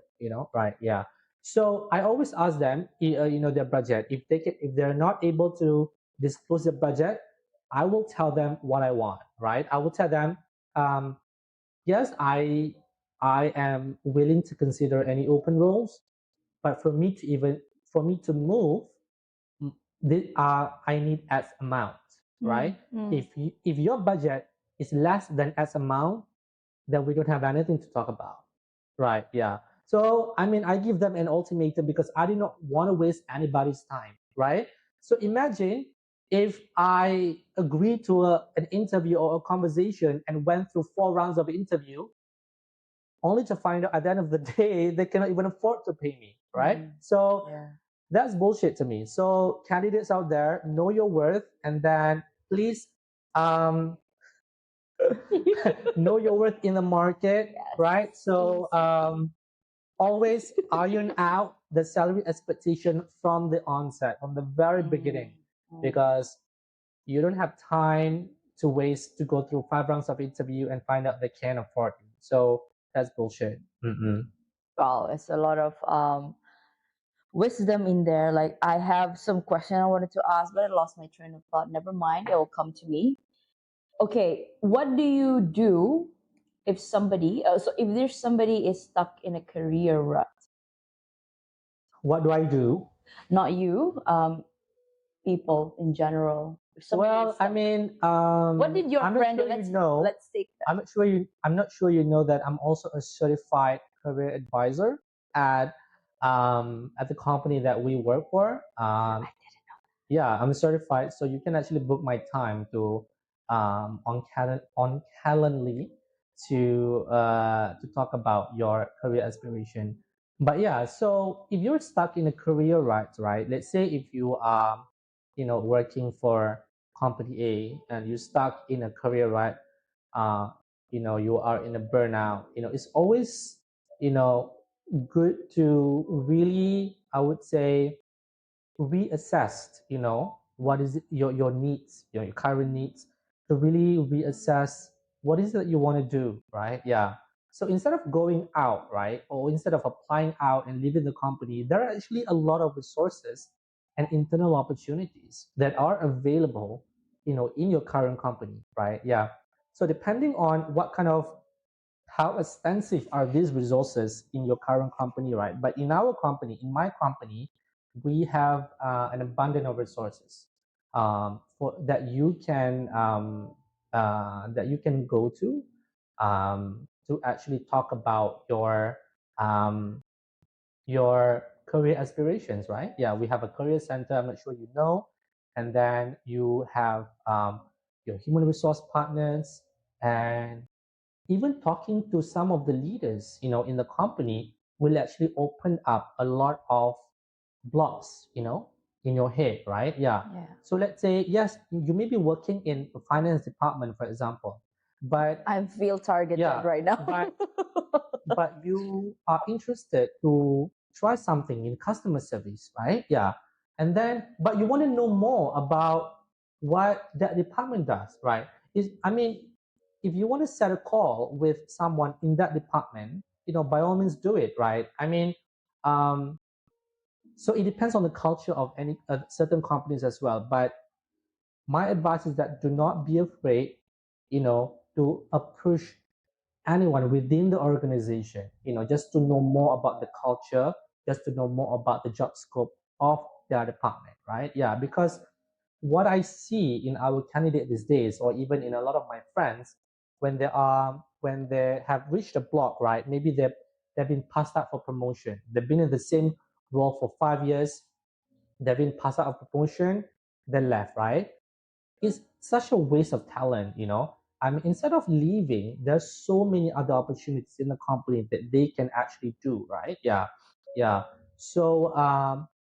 right? Yeah. So I always ask them, their budget. If they're not able to disclose their budget, I will tell them what I want, right? I will tell them, um, yes, I am willing to consider any open roles, but for me to move, I need X amount, right? If your budget is less than X amount, then we don't have anything to talk about. Right. Yeah. So, I mean, I give them an ultimatum because I do not want to waste anybody's time. Right. So imagine if I agree to an interview or a conversation and went through 4 rounds of interview, only to find out at the end of the day, they cannot even afford to pay me. Right. So that's bullshit to me. So candidates out there, know your worth, and then please, know your worth in the market, right? So always iron out the salary expectation from the onset, from the very beginning, because you don't have time to waste to go through 5 rounds of interview and find out they can't afford you. So that's bullshit. Wow, it's a lot of wisdom in there. Like I have some question I wanted to ask, but I lost my train of thought. Never mind, it will come to me. Okay, what do you do if somebody so if there's somebody is stuck in a career rut? What do I do? Not you, people in general. If somebody is Well, I stuck. mean, What did your I'm not friend do? sure you know. Let's take that. I'm not sure you know that I'm also a certified career advisor at the company that we work for. Yeah, I'm certified, so you can actually book my time to on Calendly to talk about your career aspiration. But yeah, so if you're stuck in a career rut, right? Let's say if you are, working for company A and you're stuck in a career rut, uh, you are in a burnout. It's always, you know, good to really, I would say, reassess, what is it, your needs, your current needs, to really reassess what is it that you want to do, right? Yeah. So instead of going out, right, or instead of applying out and leaving the company, there are actually a lot of resources and internal opportunities that are available, in your current company, right? Yeah. So depending on what kind of how extensive are these resources in your current company, right? But in our company, in my company, we have an abundance of resources for that you can that you can go to actually talk about um, your career aspirations, right? Yeah, we have a career center. I'm not sure you know, and then you have your human resource partners, and even talking to some of the leaders, in the company will actually open up a lot of blocks, in your head, right? Yeah. Yeah. So let's say, yes, you may be working in the finance department, for example, but I feel targeted right now. but you are interested to try something in customer service, right? Yeah. And then, but you want to know more about what that department does, right? If you want to set a call with someone in that department, by all means do it, right? Um, so it depends on the culture of any certain companies as well. But my advice is that do not be afraid, to approach anyone within the organization, just to know more about the culture, just to know more about the job scope of their department, right? Yeah, because what I see in our candidate these days, or even in a lot of my friends, when they have reached a block, right? Maybe they've been passed out for promotion. They've been in the same role for 5 years. They've been passed out of promotion. They left, right? It's such a waste of talent. Instead of leaving, there's so many other opportunities in the company that they can actually do, right? Yeah, yeah. So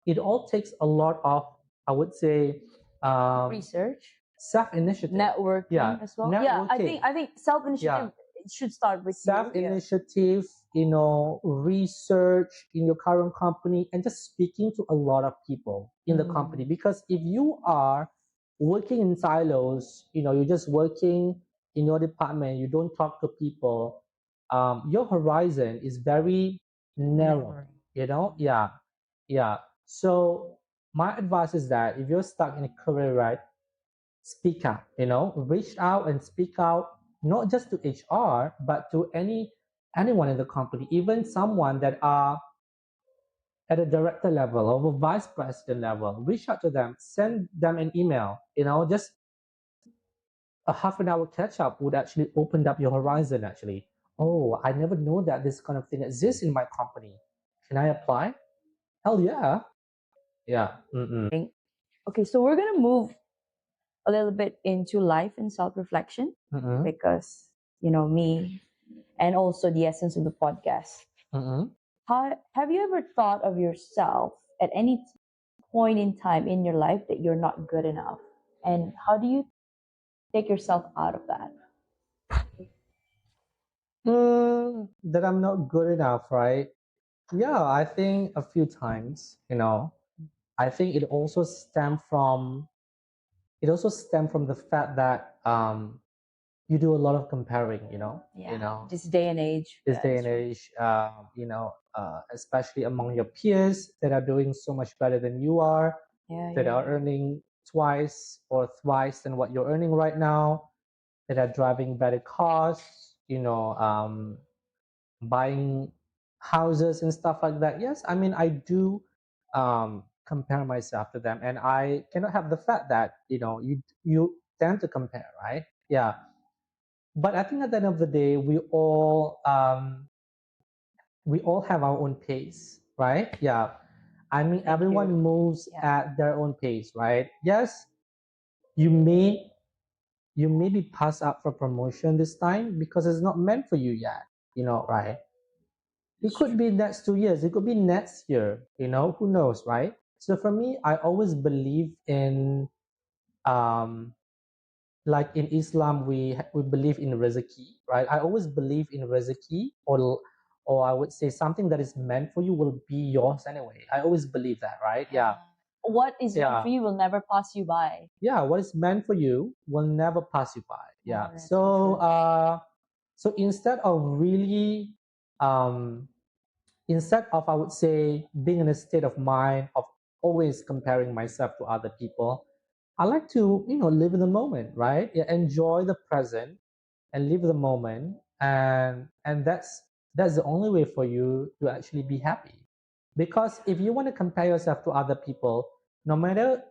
it all takes a lot of, I would say, Research, self-initiative. networking Yeah, as well. Yeah, I think self-initiative should start with you. Yeah. Self-initiative, research in your current company, and just speaking to a lot of people in the company. Because if you are working in silos, you're just working in your department, you don't talk to people, your horizon is very narrow, yeah, yeah. So my advice is that if you're stuck in a career, right, speak up, reach out and speak out, not just to HR, but to anyone in the company, even someone that are at a director level or a vice president level. Reach out to them, send them an email, just a half an hour catch up would actually open up your horizon actually. Oh, I never know that this kind of thing exists in my company. Can I apply? Hell yeah. Yeah. Mm-mm. Okay, so we're gonna move a little bit into life and self-reflection Mm-mm. because me and also the essence of the podcast. Mm-mm. How have you ever thought of yourself at any point in time in your life that you're not good enough? And how do you take yourself out of that? That I'm not good enough, right? Yeah, I think a few times, I think it also stemmed from the fact that you do a lot of comparing, Yeah, this day and age. this day and age, especially among your peers that are doing so much better than you are, Yeah, that yeah, are earning twice or thrice than what you're earning right now, that are driving better cars, buying houses and stuff like that. Yes, I do compare myself to them, and I cannot have the fact that you tend to compare, right? Yeah, but I think at the end of the day, we all have our own pace, right? Yeah, everyone moves at their own pace, right? Yes, you may you may be passed up for promotion this time because it's not meant for you yet, right? It could be next 2 years. It could be next year. Who knows, right? So for me, I always believe in, um, like in Islam, we believe in rezeki, right? I always believe in rezeki, or I would say something that is meant for you will be yours anyway. I always believe that, right? Yeah, what is meant for yeah, you will never pass you by. yeah. What is meant for you will never pass you by. Yeah. That's So, for sure. so um, instead of, I would say, being in a state of mind of always comparing myself to other people, I like to, live in the moment, right? Yeah, enjoy the present and live the moment, and that's the only way for you to actually be happy. Because if you want to compare yourself to other people, no matter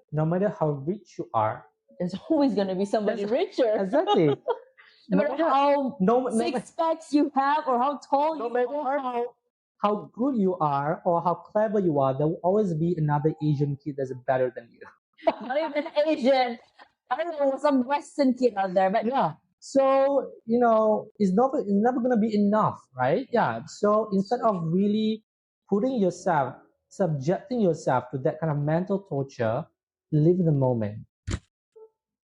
how rich you are, there's always going to be somebody richer. Exactly. No matter how no six packs you have or how tall no you matter are. how good you are or how clever you are, there will always be another Asian kid that's better than you. Not even Asian. I don't know, some Western kid out there, but Yeah. So, it's never gonna be enough, right? Yeah. So instead of really subjecting yourself to that kind of mental torture, live in the moment.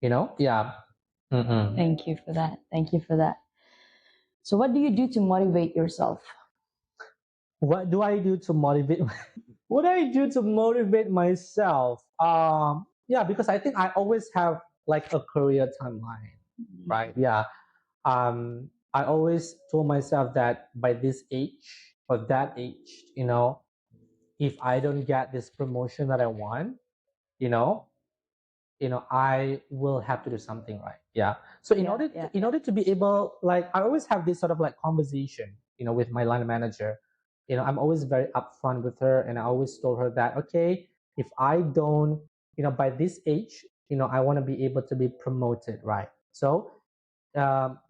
Yeah. Mm-mm. thank you for that. Thank you for that. So, what do you do to motivate yourself? What do I do to motivate? What do I do to motivate myself? Yeah, because I think I always have like a career timeline, right? Yeah. I always told myself that by this age or that age, if I don't get this promotion that I want, you know, I will have to do something right. Yeah. So in order to be able, like, I always have this sort of like conversation, with my line manager. I'm always very upfront with her, and I always told her that, okay, if I don't, by this age, I want to be able to be promoted, right? So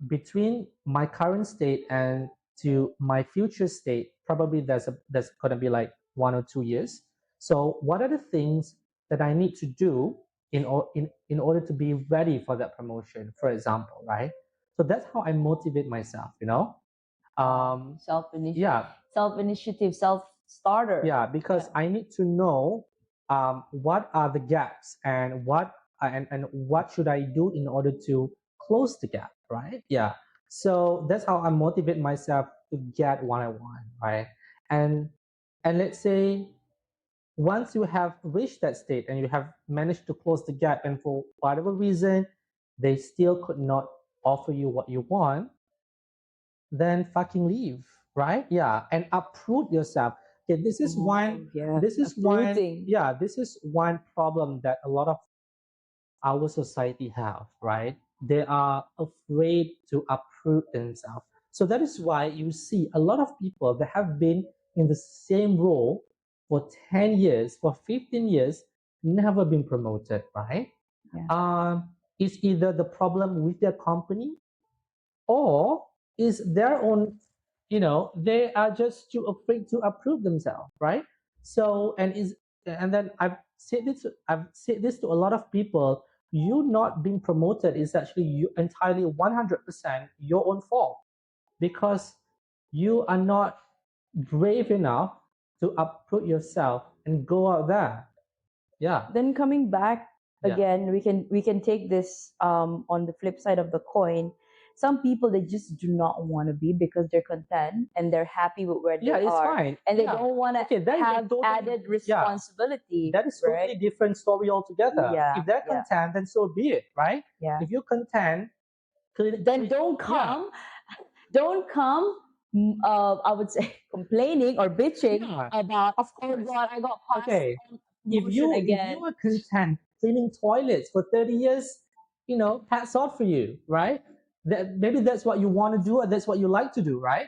between my current state and to my future state, probably there's going to be like 1 or 2 years. So what are the things that I need to do in order to be ready for that promotion, for example, right? So that's how I motivate myself, yeah. Self-initiative, self-starter. Yeah, because I need to know what are the gaps and what should I do in order to close the gap, right? Yeah. So that's how I motivate myself to get what I want, right? And let's say once you have reached that state and you have managed to close the gap, and for whatever reason they still could not offer you what you want, then fucking leave, right? Yeah, and uproot yourself. Okay, this is one. Yeah, This is uprooting. one. Yeah, this is one problem that a lot of our society have, right? They are afraid to uproot themselves. So that is why you see a lot of people that have been in the same role for 10 years, for 15 years, never been promoted, right? Yeah. It's either the problem with their company, or is their own, they are just too afraid to approve themselves, right? So and then I've said this to a lot of people. You not being promoted is actually you entirely 100% your own fault, because you are not brave enough to uproot yourself and go out there. Yeah. Then coming back Yeah. again, we can take this on the flip side of the coin. Some people, they just do not want to be, because they're content and they're happy with where Yeah, they it's are, fine. and they Yeah. don't want to Okay, that is a have totally- added responsibility. That is totally right? different story altogether. Yeah, If they're yeah. content, then so be it, right? Yeah. If you're content, Then don't come, don't come. I would say complaining or bitching Yeah, about. of Oh course. God, I got passed Okay. on If promotion you again. are content cleaning toilets for 30 years, hats off for you, right? Maybe that's what you want to do, or that's what you like to do, right?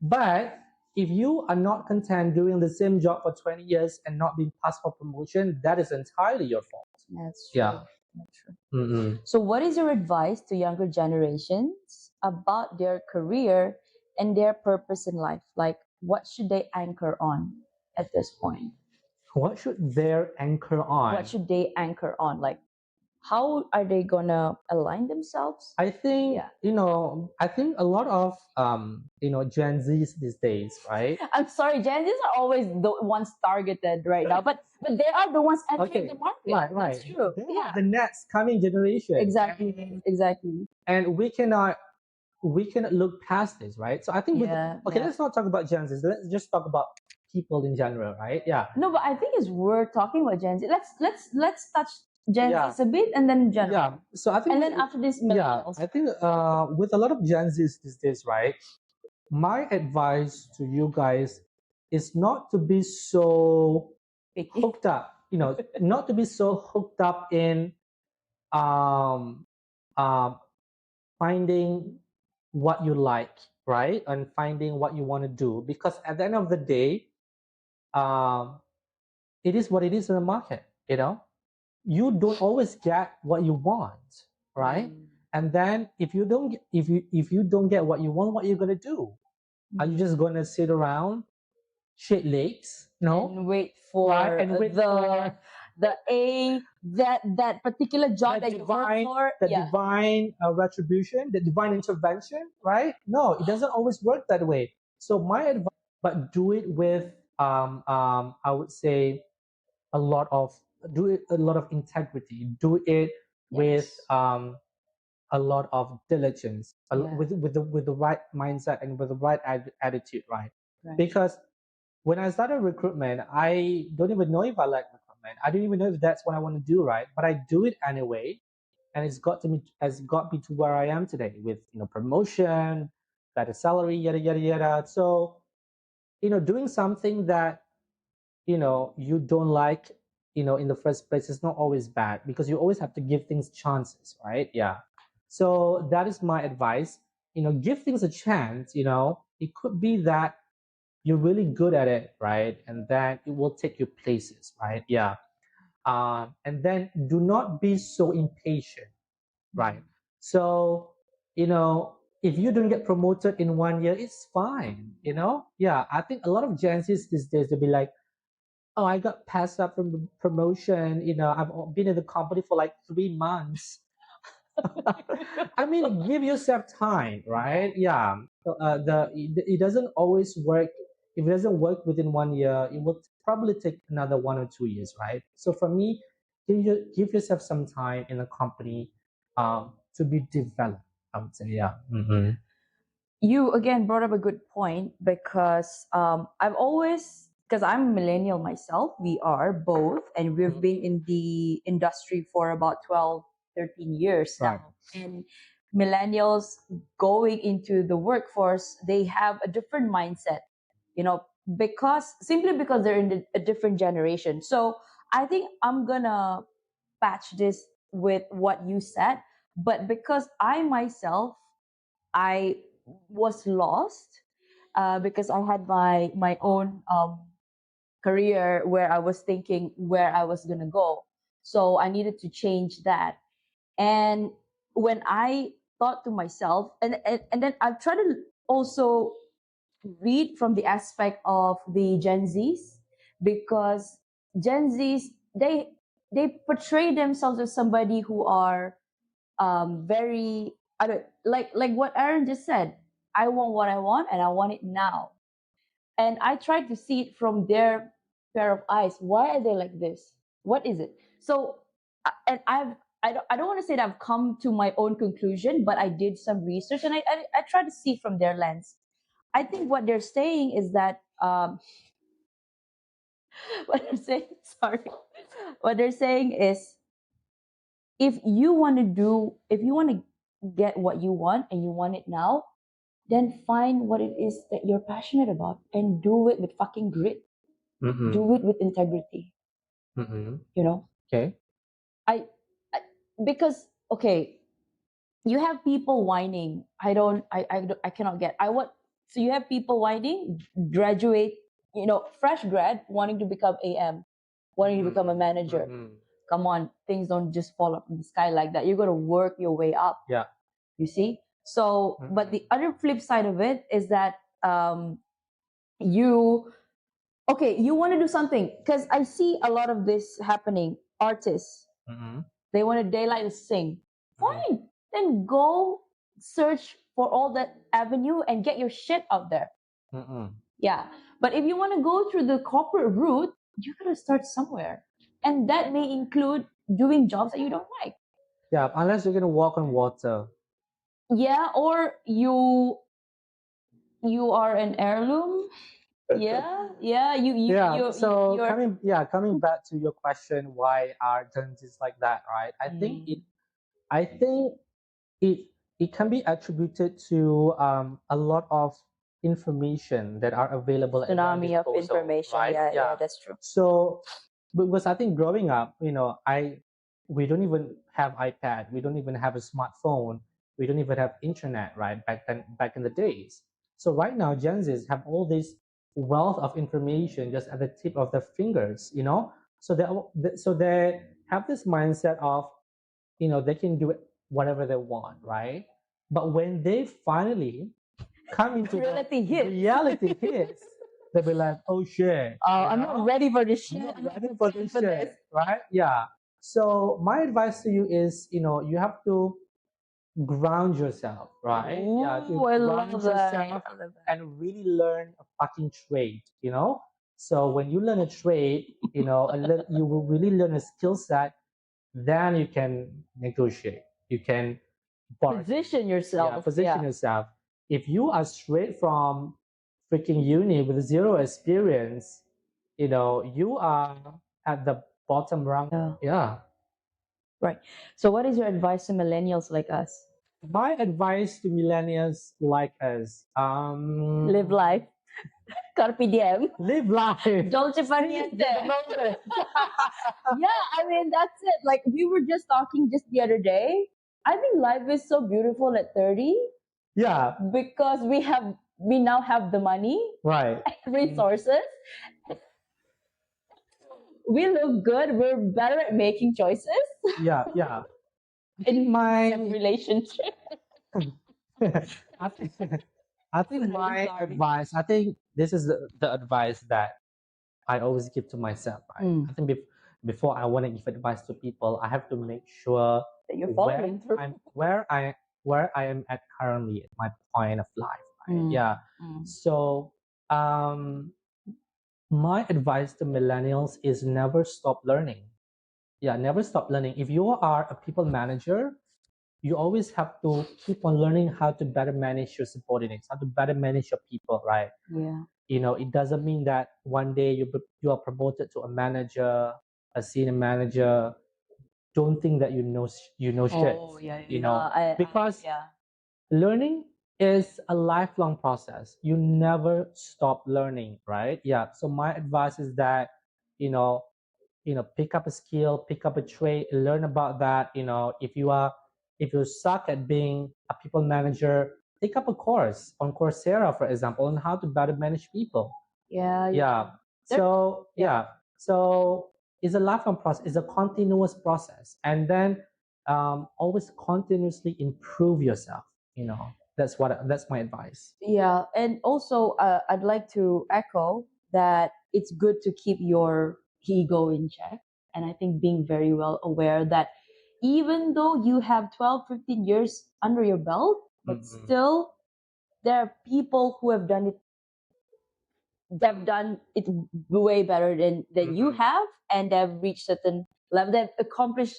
But if you are not content doing the same job for 20 years and not being passed for promotion, that is entirely your fault. That's true. Yeah. That's true. Mm-mm. So, what is your advice to younger generations about their career and their purpose in life? Like, what should they anchor on at this point? What should their anchor on? What should they anchor on? Like, how are they gonna align themselves? I think Yeah. I think a lot of Gen Zs these days, right? I'm sorry, Gen Zs are always the ones targeted right now, but they are the ones entering Okay, the market. right. That's true. They Yeah. are the next coming generation. Exactly. Exactly. And we cannot look past this, right? So I think Yeah. okay, Yeah. let's not talk about Gen Zs. Let's just talk about people in general, right? Yeah. No, but I think it's worth talking about Gen Z. Let's touch Gen Yeah. Z's a bit, and then general. Yeah. So I think And then after this, millennials. I think with a lot of Gen Zs these days, right? My advice to you guys is not to be so Picky. hooked up, not to be so hooked up in um, um, finding what you like, right? And finding what you want to do. Because at the end of the day, um, it is what it is in the market, you don't always get what you want, right? And then if you don't get what you want, what are you gonna do? Are you just gonna sit around, shit legs, no? And wait for Right? And wait for that particular job that you work for. the divine retribution, the divine intervention, right? No, it doesn't always work that way. So my advice, but do it with I would say a lot of do it a lot of integrity. Do it with a lot of diligence, with the right mindset and with the right attitude, right? Because when I started recruitment, I don't even know if I like recruitment. I don't even know if that's what I want to do, right? But I do it anyway, and has got me to where I am today with promotion, better salary, yada yada yada. So doing something that you don't like in the first place is not always bad, because you always have to give things chances, right? Yeah. So that is my advice. Give things a chance. It could be that you're really good at it, right? And then it will take you places, right? Yeah. And then do not be so impatient, right? So, if you don't get promoted in 1 year, it's fine. Yeah, I think a lot of Gen Zs these days, they'll be like, oh, I got passed up from the promotion. I've been in the company for like 3 months. I mean, give yourself time, right? Yeah. It doesn't always work. If it doesn't work within 1 year, it will probably take another 1 or 2 years, right? So for me, give yourself some time in a company to be developed. I would say, yeah. You again brought up a good point, because I've always, because I'm a millennial myself, we are both, and we've been in the industry for about 12, 13 years Right. now. And millennials going into the workforce, they have a different mindset, because simply because they're in a different generation. So I think I'm gonna patch this with what you said, but because I myself, I was lost, because I had my own career where I was thinking where I was gonna go. So I needed to change that. And when I thought to myself, and then I've tried to also read from the aspect of the Gen Zs, because Gen Zs, they portray themselves as somebody who are very, I don't, like what Aaron just said. I want what I want, and I want it now. And I tried to see it from their pair of eyes. Why are they like this? What is it? So, and I don't want to say that I've come to my own conclusion, but I did some research, and I tried to see from their lens. I think what they're saying is that what they're saying, sorry, what they're saying is, if you want to get what you want and you want it now, then find what it is that you're passionate about and do it with fucking grit. Do it with integrity. You know, Okay. I, I because okay, you have people whining. I cannot get. I want. So you have people whining, graduate, fresh grad wanting to become AM, wanting to become a manager. Come on, things don't just fall up from the sky like that. You're gonna work your way up. Yeah. You see. So, but the other flip side of it is that you you want to do something, because I see a lot of this happening. Artists, they want to daylight to sing. Fine, then go search for all that avenue and get your shit out there. Yeah, but if you want to go through the corporate route, you gotta start somewhere, and that may include doing jobs that you don't like. Yeah, unless you're gonna walk on water. Yeah, or you are an heirloom. Yeah, Coming back to your question, why are Gen Zs like that, right? I think it it can be attributed to a lot of information that are available at their tsunami of disposal, information. right? Yeah, that's true. So, because I think growing up, we don't even have iPad, we don't even have a smartphone, we don't even have internet, right? Back in the days. So right now, Gen Zs have all this wealth of information just at the tip of their fingers. So they have this mindset of, they can do it whatever they want, right? But when they finally come into the Reality hits. reality hits, they'll be like, oh shit, I'm not ready for this I'm shit. not I'm not ready for prepared this for shit, this. right? Yeah. So my advice to you is, you have to ground yourself, right? Yeah, to Ooh, I ground love that. yourself I love that. and really learn a fucking trade. So when you learn a trade, you will really learn a skill set, then you can negotiate. You can bargain. Position Yeah, yourself. position yourself. If you are straight from freaking uni with zero experience, you are at the bottom rung. Yeah. Yeah. Right. So, what is your advice to millennials like us? My advice to millennials like us, Live life. Carpe diem. live life. Dolce far Seize niente. the moment. Yeah, I mean that's it. Like we were just talking just the other day. I think life is so beautiful at 30 Yeah, because we now have the money, right. resources. We look good. We're better at making choices Yeah, yeah. in My relationship. I think, I think my Sorry. advice, I think this is the advice that I always give to myself, right? Mm. I think before I want to give advice to people, I have to make sure That you're where following through. I'm where I am at currently at my point of life, right? Mm. Yeah. Mm. So my advice to millennials is never stop learning. Yeah, never stop learning. If you are a people manager, you always have to keep on learning how to better manage your subordinates, how to better manage your people, right? Yeah. It doesn't mean that one day you are promoted to a manager, a senior manager. Don't think that you know shit. Oh yeah, You yeah. know, I because yeah. learning is a lifelong process. You never stop learning, right? Yeah. So my advice is that, you know, pick up a skill, pick up a trade, learn about that. If you suck at being a people manager, take up a course on Coursera, for example, on how to better manage people. Yeah, Yeah. There- So yeah. yeah. So it's a lifelong process. It's a continuous process, and then always continuously improve yourself. That's my advice. Yeah, and also I'd like to echo that it's good to keep your ego in check. And I think being very well aware that even though you have 12, 15 years under your belt, but Mhm. still there are people who they've done it way better than you Mhm. have, and they've reached certain level, they've accomplished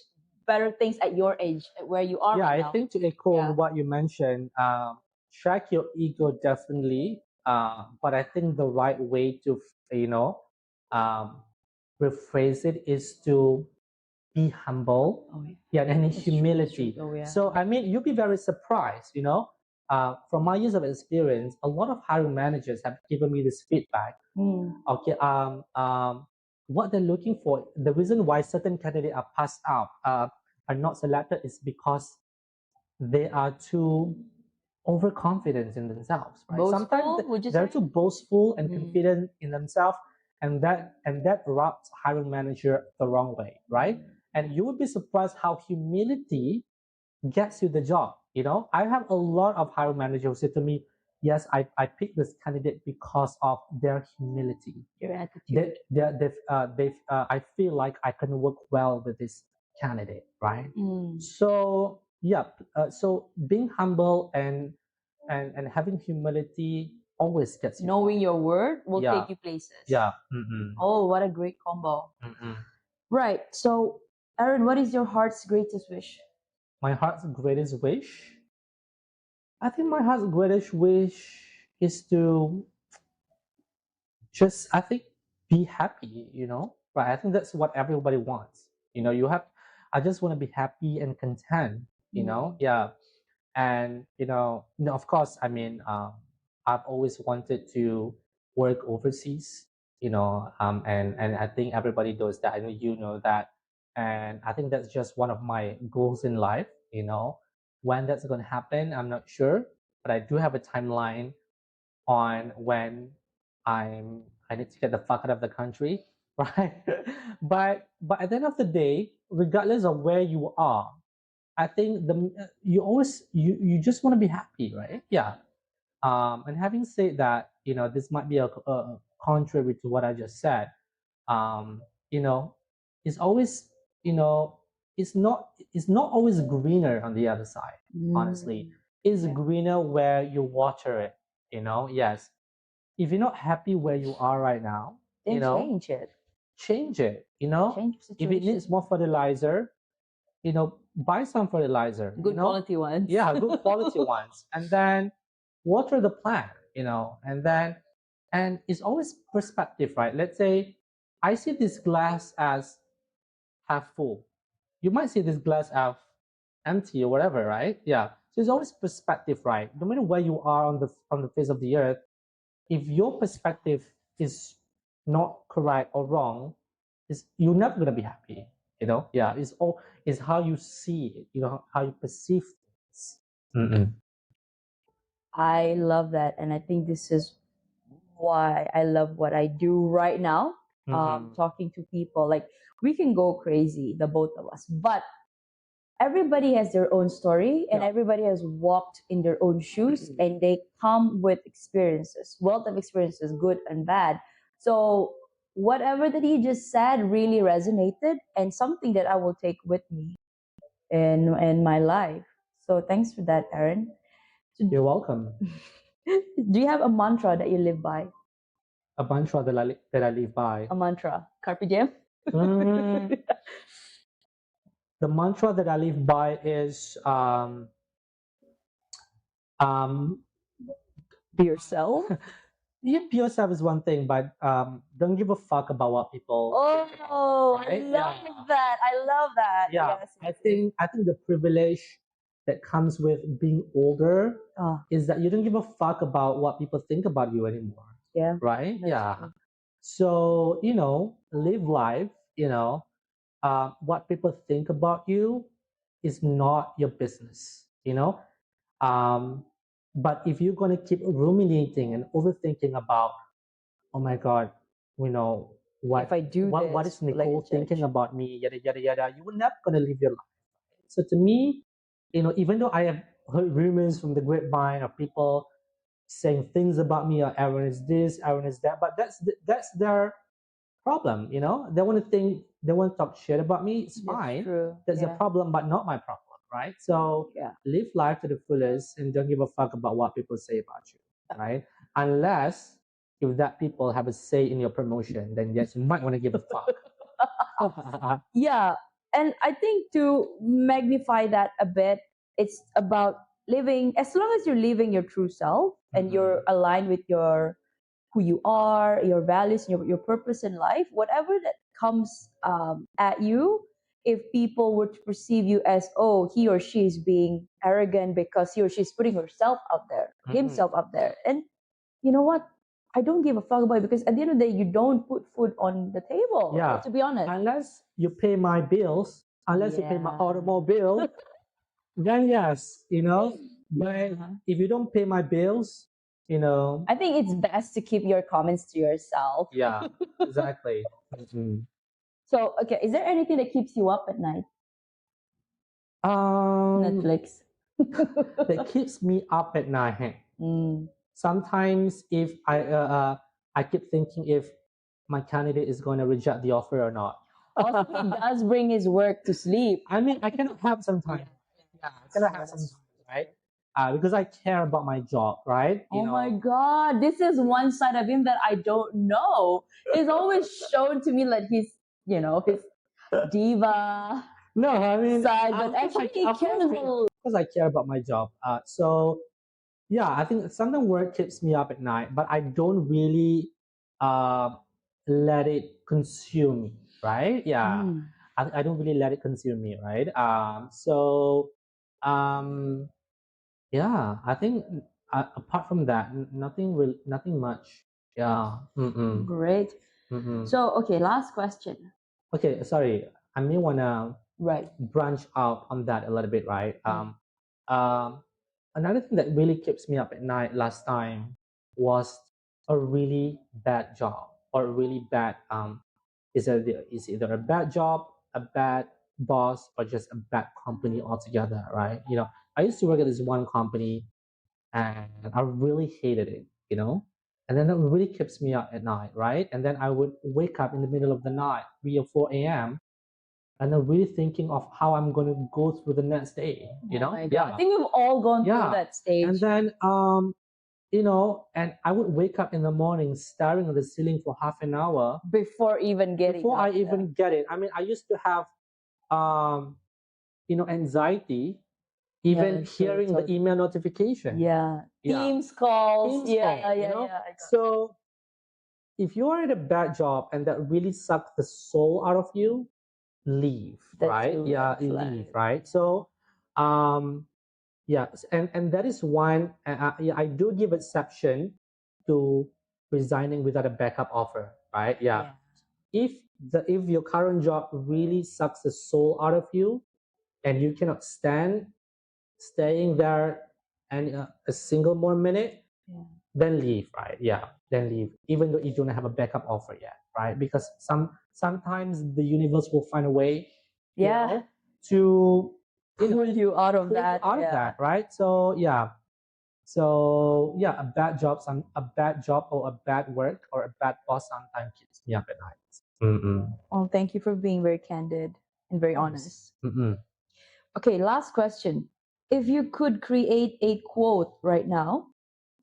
better things at your age, at where you are Yeah, right I now. think to echo Yeah. on what you mentioned, track your ego definitely. But I think the right way to, um, rephrase it is to be humble. Oh yeah. Yeah, and That's true. That's true. humility. Oh yeah. So, I mean, you'll be very surprised, from my years of experience, a lot of hiring managers have given me this feedback. Hmm. Okay, what they're looking for, the reason why certain candidates are passed out, are not selected is because they are too overconfident in themselves, right? Sometimes Boastful, would you they're say? too boastful and Mm. confident in themselves, and that rubs hiring manager the wrong way, right? And you would be surprised how humility gets you the job. I have a lot of hiring managers who say to me, yes, I picked this candidate because of their humility. Your attitude. I feel like I can work well with this candidate, right? Mm. So yeah, so being humble and having humility always gets you far. Knowing your word will Yeah. take you places. Yeah. Mm-mm. Oh, what a great combo. Mm-mm. Right. So, Aaron, what is your heart's greatest wish? My heart's greatest wish. I think my heart's greatest wish is to just, I think, be happy. Right? I think that's what everybody wants. I just want to be happy and content. Yeah. And of course, I mean, I've always wanted to work overseas. And I think everybody knows that. I know you know that, and I think that's just one of my goals in life. When that's going to happen, I'm not sure, but I do have a timeline on when I need to get the fuck out of the country. right? But at the end of the day, regardless of where you are, I think you always you just want to be happy, right? Yeah. And having said that, this might be a contrary to what I just said. Um, you know, it's always you know it's not always greener on the other side. Honestly, it's Yeah. greener where you water it. Yes. If you're not happy where you are right now, Then change it. change it. Change the If it needs situation. more fertilizer, buy some fertilizer. Good quality ones. Yeah, good quality ones, and then water the plant. And it's always perspective, right? Let's say I see this glass as half full. You might see this glass as empty or whatever, right? Yeah. So it's always perspective, right? No matter where you are on the face of the earth, if your perspective is not correct or wrong, you're never gonna be happy. Yeah. It's how you see it. How you perceive things. Mm-mm. I love that. And I think this is why I love what I do right now. Talking to people. Like, we can go crazy, the both of us. But everybody has their own story and Yeah. everybody has walked in their own shoes and they come with experiences, wealth of experiences, good and bad. So whatever that he just said really resonated and something that I will take with me in my life. So thanks for that, Aaron. You're welcome. Do you have a mantra that you live by? A mantra that I live by. A mantra. Carpe diem? Mm, the mantra that I live by is um, Be yourself. yeah, be yourself is one thing, but don't give a fuck about what people. Oh, I Right? love Yeah. that. I love that. Yeah, Yes. I think the privilege that comes with being older Oh, is that you don't give a fuck about what people think about you anymore, yeah. right? That's Yeah. true. So live life. What people think about you is not your business. But if you're gonna keep ruminating and overthinking about, oh my god, you know If I do what this, is will I Nicole get thinking judged? about me, yada yada yada, you will never gonna live your life. So to me, even though I have heard rumors from the grapevine of people saying things about me, or Aaron is this, Aaron is that, but that's their problem. They want to talk shit about me. It's That's fine. true. That's a Yeah. problem, but not my problem, right? So Yeah. live life to the fullest and don't give a fuck about what people say about you, right? Unless if that people have a say in your promotion, then yes, you might want to give a fuck. Yeah. And I think to magnify that a bit, it's about living, as long as you're living your true self and you're aligned with your who you are, your values, your purpose in life, whatever that comes at you, if people were to perceive you as, oh, he or she is being arrogant because he or she is putting herself out there, himself out there, and you know what? I don't give a fuck about it because at the end of the day, you don't put food on the table. Yeah. To be honest. Unless you pay my bills, unless you pay my Yeah. automobile, then yes. But if you don't pay my bills, I think it's best to keep your comments to yourself. yeah, exactly. Mhm. So, okay, is there anything that keeps you up at night? Netflix. That keeps me up at night. Mm. Sometimes if I keep thinking if my candidate is going to reject the offer or not. Also, he does bring his work to sleep. I mean, I cannot have some time. Yeah, I cannot have some time, right? Because I care about my job, right? Oh my God, this is one side of him that I don't know. It's always shown to me like he's, his diva No, I mean, side, but of course actually he cares a lot. of course I care about my job. So yeah, I think sometimes work keeps me up at night, but I don't really uh, let it consume me, right? Yeah, I don't really let it consume me, right? Um, yeah, I think apart from that, nothing much. Yeah. Mm-mm. Great. Mm-mm. So, okay, last question. Okay, sorry. I may wanna Right. branch out on that a little bit, right? Mm. Um, Another thing that really keeps me up at night last time was a really bad job or a really bad It's either a bad job, a bad boss, or just a bad company altogether, right? I used to work at this one company, and I really hated it, and then it really keeps me up at night, right? And then I would wake up in the middle of the night, 3 or 4 a.m., and I'm really thinking of how I'm going to go through the next day, Oh my God. I think we've all gone through Yeah. that stage. And then, and I would wake up in the morning staring at the ceiling for half an hour before even getting before I up, even get it. I mean, I used to have, um, anxiety even hearing the email notification. Yeah. Yeah. Teams calls. Teams Yeah, call, yeah, yeah. I got So if you are at a bad job and that really sucks the soul out of you, leave, That's right? a Yeah, red flag. leave, right? So, yeah, and that is one. Yeah, I do give exception to resigning without a backup offer, right? Yeah. If your current job really sucks the soul out of you and you cannot stand staying there and a single more minute, Yeah. then leave, right? Yeah, then leave, even though you don't have a backup offer yet, right? Because sometimes the universe will find a way, Yeah. to Pull you out of pull you that. out of Yeah. that, right? So yeah, a bad job or a bad work or a bad boss sometimes keeps me up at night. Mm-mm. Oh, thank you for being very candid and very honest. Okay, last question. If you could create a quote right now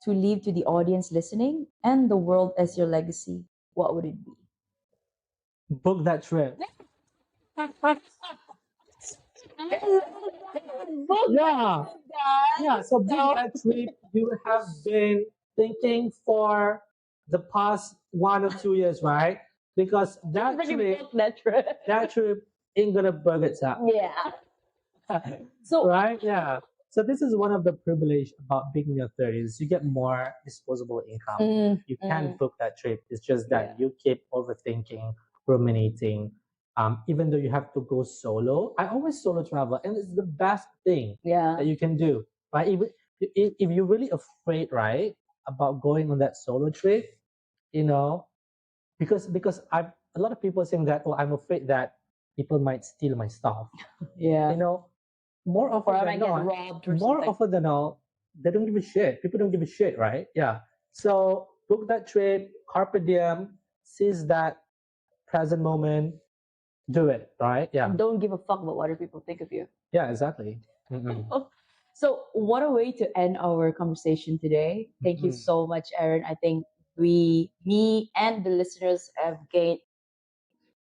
to leave to the audience listening and the world as your legacy, what would it be? Book that trip. Yeah. Yeah, so book that trip you have been thinking for the past 1 or 2 years, right? Because that trip ain't gonna burn itself. Yeah. So Right? Yeah. So this is one of the privilege about being in your 30s. You get more disposable income. You can book that trip. It's just that you keep overthinking, ruminating. Even though you have to go solo, I always solo travel, and it's the best thing yeah. that you can do. Right? If you're really afraid, right, about going on that solo trip, you know, because a lot of people saying that, oh, I'm afraid that people might steal my stuff. Yeah. More often Or I than might get not, robbed or more something. often than not, they don't give a shit. People don't give a shit, right? Yeah. So book that trip, carpe diem, seize that present moment, do it, right? Yeah. And don't give a fuck about what other people think of you. Yeah, exactly. Mm-mm. So, what a way to end our conversation today. Thank you so much, Aaron. I think me, and the listeners have gained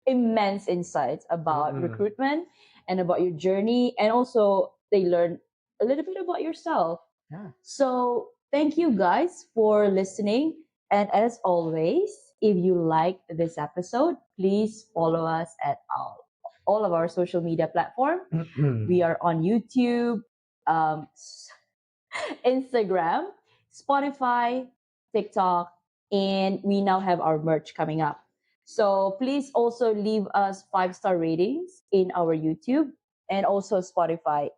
immense insights about recruitment and about your journey, and also they learn a little bit about yourself. Yeah. So, thank you guys for listening. And as always, if you liked this episode, please follow us at all of our social media platforms. We are on YouTube, um, Instagram, Spotify, TikTok, and we now have our merch coming up. So please also leave us 5-star ratings in our YouTube and also Spotify.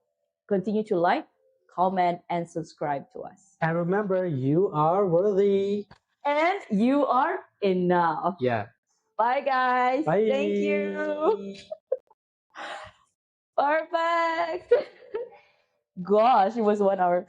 Continue to like, comment, and subscribe to us. And remember, you are worthy. And you are enough. Yeah. Bye, guys. Bye. Thank you. Perfect. Gosh, it was 1 hour.